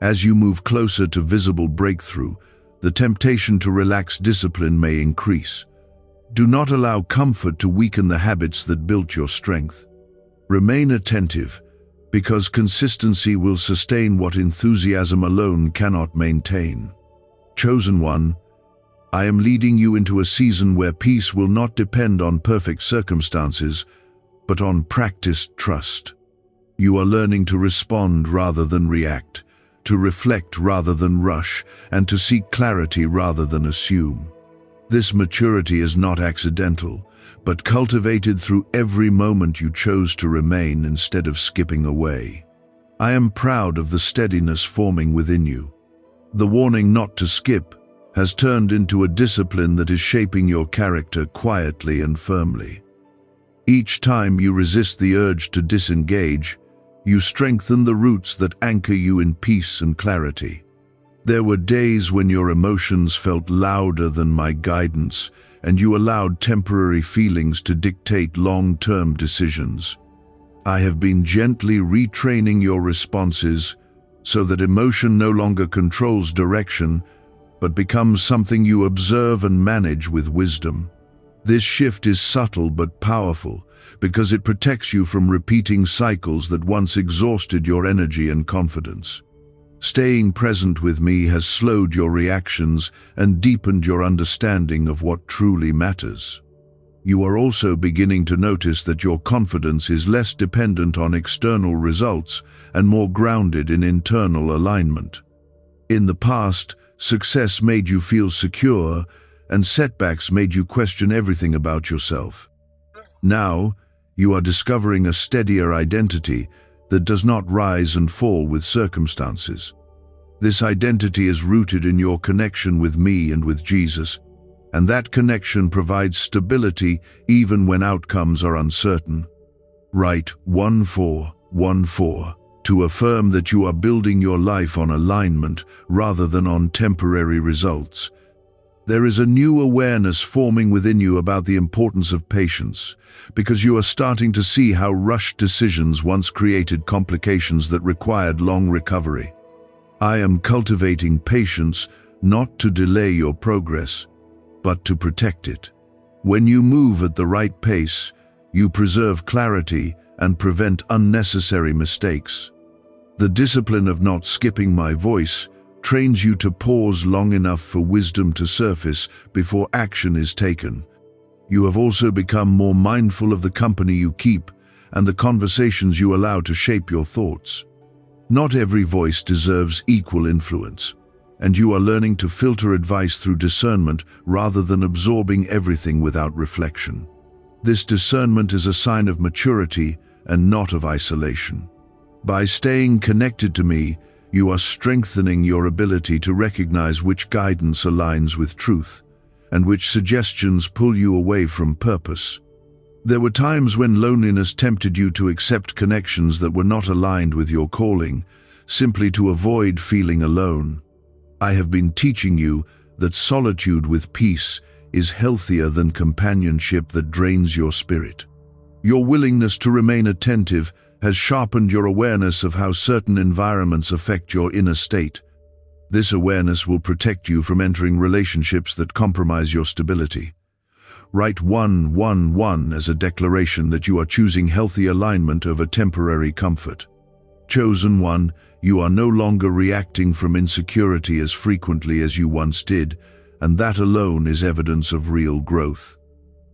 As you move closer to visible breakthrough, the temptation to relax discipline may increase. Do not allow comfort to weaken the habits that built your strength. Remain attentive, because consistency will sustain what enthusiasm alone cannot maintain. Chosen one, I am leading you into a season where peace will not depend on perfect circumstances, but on practiced trust. You are learning to respond rather than react, to reflect rather than rush, and to seek clarity rather than assume. This maturity is not accidental, but cultivated through every moment you chose to remain instead of skipping away. I am proud of the steadiness forming within you. The warning not to skip has turned into a discipline that is shaping your character quietly and firmly. Each time you resist the urge to disengage, you strengthen the roots that anchor you in peace and clarity. There were days when your emotions felt louder than my guidance, and you allowed temporary feelings to dictate long-term decisions. I have been gently retraining your responses so that emotion no longer controls direction, but becomes something you observe and manage with wisdom. This shift is subtle but powerful because it protects you from repeating cycles that once exhausted your energy and confidence. Staying present with me has slowed your reactions and deepened your understanding of what truly matters. You are also beginning to notice that your confidence is less dependent on external results and more grounded in internal alignment. In the past, success made you feel secure, and setbacks made you question everything about yourself. Now, you are discovering a steadier identity that does not rise and fall with circumstances. This identity is rooted in your connection with me and with Jesus, and that connection provides stability even when outcomes are uncertain. Write 1414 to affirm that you are building your life on alignment rather than on temporary results. There is a new awareness forming within you about the importance of patience, because you are starting to see how rushed decisions once created complications that required long recovery. I am cultivating patience not to delay your progress, but to protect it. When you move at the right pace, you preserve clarity and prevent unnecessary mistakes. The discipline of not skipping my voice trains you to pause long enough for wisdom to surface before action is taken. You have also become more mindful of the company you keep and the conversations you allow to shape your thoughts. Not every voice deserves equal influence, and you are learning to filter advice through discernment rather than absorbing everything without reflection. This discernment is a sign of maturity and not of isolation. By staying connected to me, you are strengthening your ability to recognize which guidance aligns with truth and which suggestions pull you away from purpose. There were times when loneliness tempted you to accept connections that were not aligned with your calling, simply to avoid feeling alone. I have been teaching you that solitude with peace is healthier than companionship that drains your spirit. Your willingness to remain attentive has sharpened your awareness of how certain environments affect your inner state. This awareness will protect you from entering relationships that compromise your stability. Write 111 as a declaration that you are choosing healthy alignment over temporary comfort. Chosen one, you are no longer reacting from insecurity as frequently as you once did, and that alone is evidence of real growth.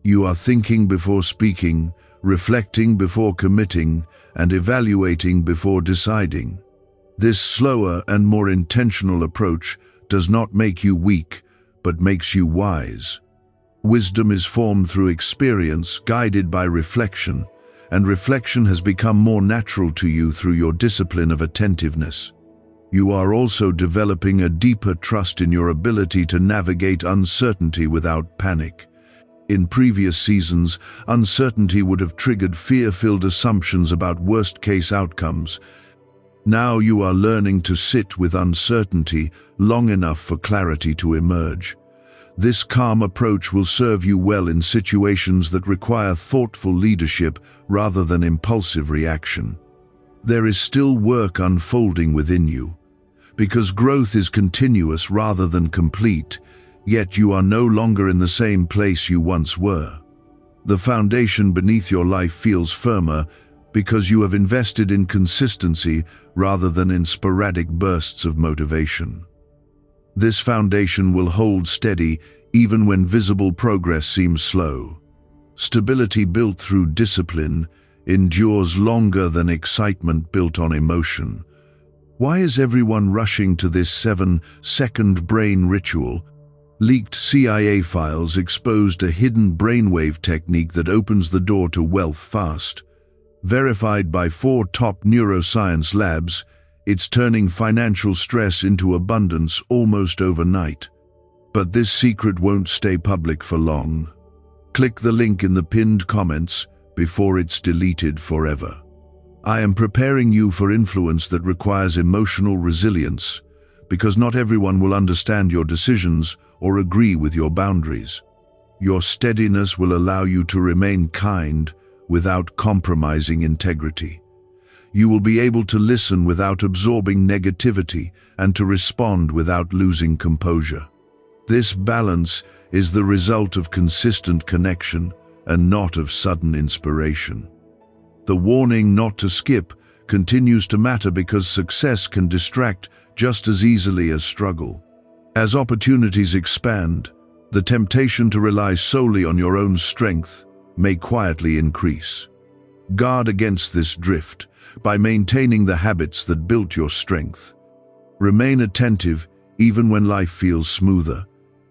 You are thinking before speaking, reflecting before committing, and evaluating before deciding. This slower and more intentional approach does not make you weak, but makes you wise. Wisdom is formed through experience, guided by reflection, and reflection has become more natural to you through your discipline of attentiveness. You are also developing a deeper trust in your ability to navigate uncertainty without panic. In previous seasons, uncertainty would have triggered fear-filled assumptions about worst-case outcomes. Now you are learning to sit with uncertainty long enough for clarity to emerge. This calm approach will serve you well in situations that require thoughtful leadership rather than impulsive reaction. There is still work unfolding within you, because growth is continuous rather than complete, yet you are no longer in the same place you once were. The foundation beneath your life feels firmer because you have invested in consistency rather than in sporadic bursts of motivation. This foundation will hold steady even when visible progress seems slow. Stability built through discipline endures longer than excitement built on emotion. Why is everyone rushing to this 7-second brain ritual? Leaked CIA files exposed a hidden brainwave technique that opens the door to wealth fast. Verified by 4 top neuroscience labs, it's turning financial stress into abundance almost overnight. But this secret won't stay public for long. Click the link in the pinned comments before it's deleted forever. I am preparing you for influence that requires emotional resilience, because not everyone will understand your decisions or agree with your boundaries. Your steadiness will allow you to remain kind without compromising integrity. You will be able to listen without absorbing negativity and to respond without losing composure. This balance is the result of consistent connection and not of sudden inspiration. The warning not to skip continues to matter because success can distract just as easily as struggle. As opportunities expand, the temptation to rely solely on your own strength may quietly increase. Guard against this drift by maintaining the habits that built your strength. Remain attentive even when life feels smoother,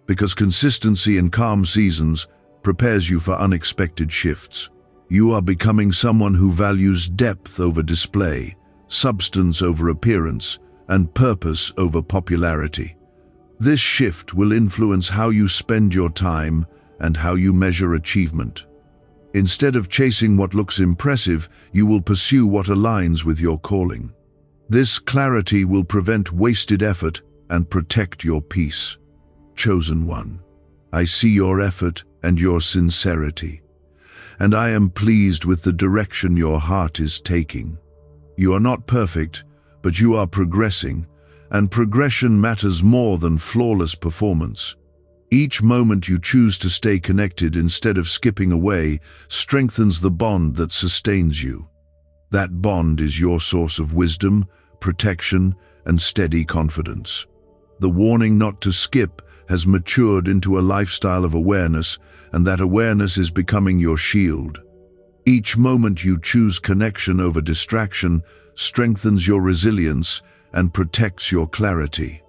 because consistency in calm seasons prepares you for unexpected shifts. You are becoming someone who values depth over display, substance over appearance, and purpose over popularity. This shift will influence how you spend your time and how you measure achievement. Instead of chasing what looks impressive, you will pursue what aligns with your calling. This clarity will prevent wasted effort and protect your peace. Chosen one, I see your effort and your sincerity, and I am pleased with the direction your heart is taking. You are not perfect, but you are progressing, and progression matters more than flawless performance. Each moment you choose to stay connected instead of skipping away strengthens the bond that sustains you. That bond is your source of wisdom, protection, and steady confidence. The warning not to skip has matured into a lifestyle of awareness, and that awareness is becoming your shield. Each moment you choose connection over distraction strengthens your resilience and protects your clarity.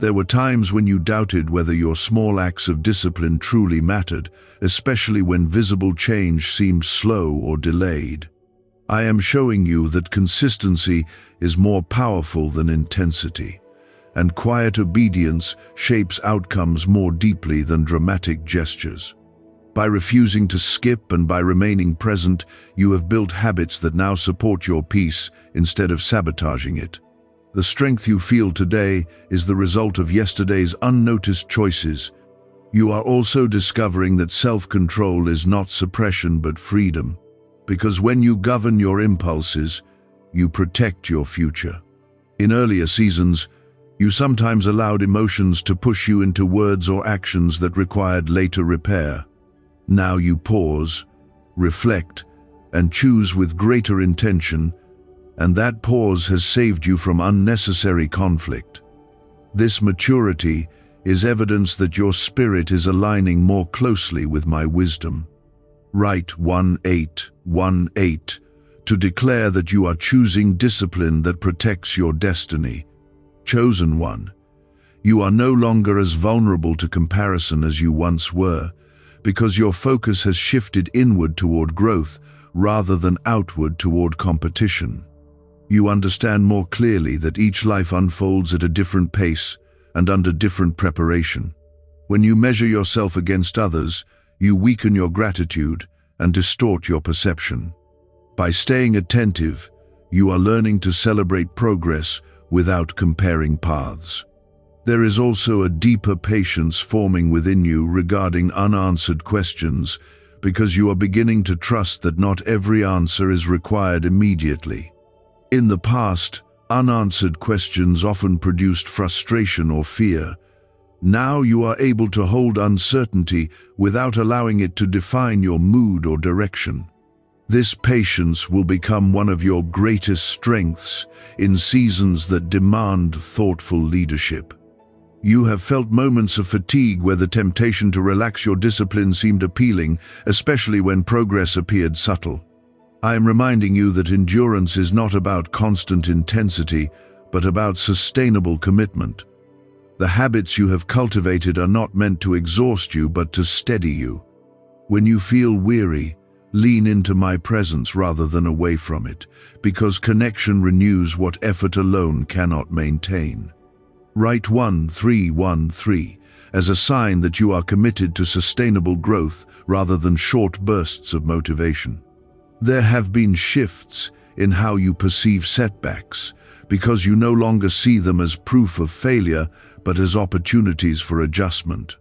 There were times when you doubted whether your small acts of discipline truly mattered, especially when visible change seemed slow or delayed. I am showing you that consistency is more powerful than intensity, and quiet obedience shapes outcomes more deeply than dramatic gestures. By refusing to skip and by remaining present, you have built habits that now support your peace instead of sabotaging it. The strength you feel today is the result of yesterday's unnoticed choices. You are also discovering that self-control is not suppression but freedom, because when you govern your impulses, you protect your future. In earlier seasons, you sometimes allowed emotions to push you into words or actions that required later repair. Now you pause, reflect, and choose with greater intention, and that pause has saved you from unnecessary conflict. This maturity is evidence that your spirit is aligning more closely with my wisdom. Write 1818 to declare that you are choosing discipline that protects your destiny. Chosen one, you are no longer as vulnerable to comparison as you once were, because your focus has shifted inward toward growth rather than outward toward competition. You understand more clearly that each life unfolds at a different pace and under different preparation. When you measure yourself against others, you weaken your gratitude and distort your perception. By staying attentive, you are learning to celebrate progress without comparing paths. There is also a deeper patience forming within you regarding unanswered questions, because you are beginning to trust that not every answer is required immediately. In the past, unanswered questions often produced frustration or fear. Now you are able to hold uncertainty without allowing it to define your mood or direction. This patience will become one of your greatest strengths in seasons that demand thoughtful leadership. You have felt moments of fatigue where the temptation to relax your discipline seemed appealing, especially when progress appeared subtle. I am reminding you that endurance is not about constant intensity, but about sustainable commitment. The habits you have cultivated are not meant to exhaust you, but to steady you. When you feel weary, lean into my presence rather than away from it, because connection renews what effort alone cannot maintain. Write 1313 as a sign that you are committed to sustainable growth rather than short bursts of motivation. There have been shifts in how you perceive setbacks, because you no longer see them as proof of failure, but as opportunities for adjustment.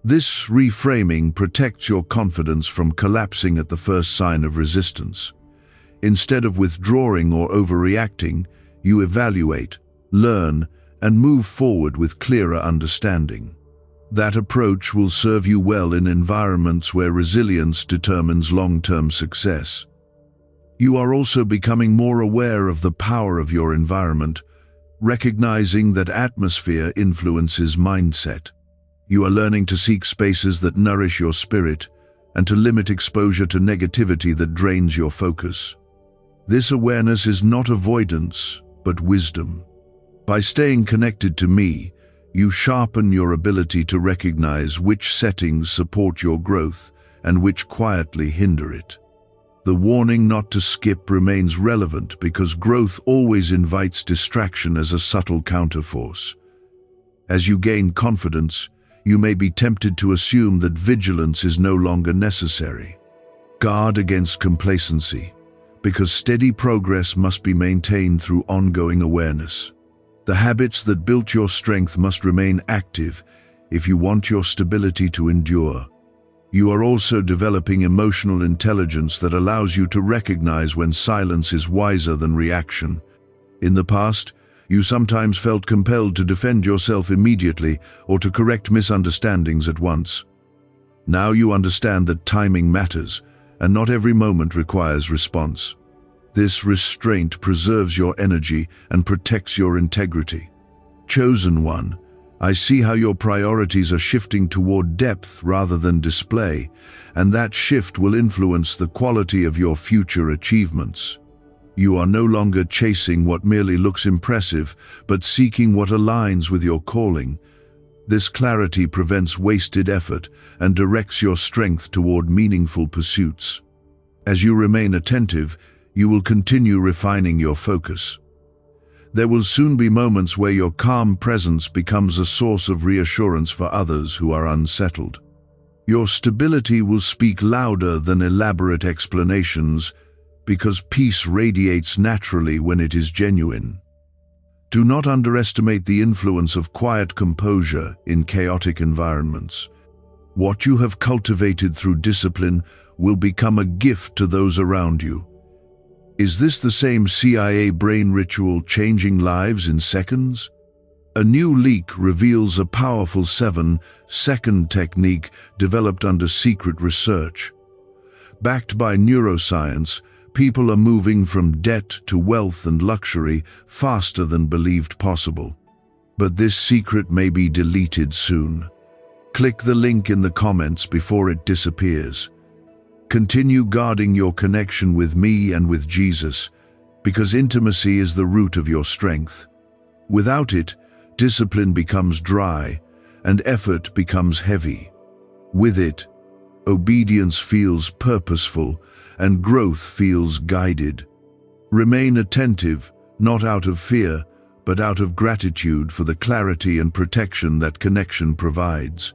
This reframing protects your confidence from collapsing at the first sign of resistance. Instead of withdrawing or overreacting, you evaluate, learn, and move forward with clearer understanding. That approach will serve you well in environments where resilience determines long-term success. You are also becoming more aware of the power of your environment, recognizing that atmosphere influences mindset. You are learning to seek spaces that nourish your spirit and to limit exposure to negativity that drains your focus. This awareness is not avoidance, but wisdom. By staying connected to me, you sharpen your ability to recognize which settings support your growth and which quietly hinder it. The warning not to skip remains relevant because growth always invites distraction as a subtle counterforce. As you gain confidence, you may be tempted to assume that vigilance is no longer necessary. Guard against complacency, because steady progress must be maintained through ongoing awareness. The habits that built your strength must remain active if you want your stability to endure. You are also developing emotional intelligence that allows you to recognize when silence is wiser than reaction. In the past, you sometimes felt compelled to defend yourself immediately or to correct misunderstandings at once. Now you understand that timing matters, and not every moment requires response. This restraint preserves your energy and protects your integrity. Chosen one, I see how your priorities are shifting toward depth rather than display, and that shift will influence the quality of your future achievements. You are no longer chasing what merely looks impressive, but seeking what aligns with your calling. This clarity prevents wasted effort and directs your strength toward meaningful pursuits. As you remain attentive, you will continue refining your focus. There will soon be moments where your calm presence becomes a source of reassurance for others who are unsettled. Your stability will speak louder than elaborate explanations, because peace radiates naturally when it is genuine. Do not underestimate the influence of quiet composure in chaotic environments. What you have cultivated through discipline will become a gift to those around you. Is this the same CIA brain ritual changing lives in seconds? A new leak reveals a powerful 7-second technique developed under secret research. Backed by neuroscience, people are moving from debt to wealth and luxury faster than believed possible. But this secret may be deleted soon. Click the link in the comments before it disappears. Continue guarding your connection with me and with Jesus, because intimacy is the root of your strength. Without it, discipline becomes dry and effort becomes heavy. With it, obedience feels purposeful and growth feels guided. Remain attentive, not out of fear, but out of gratitude for the clarity and protection that connection provides.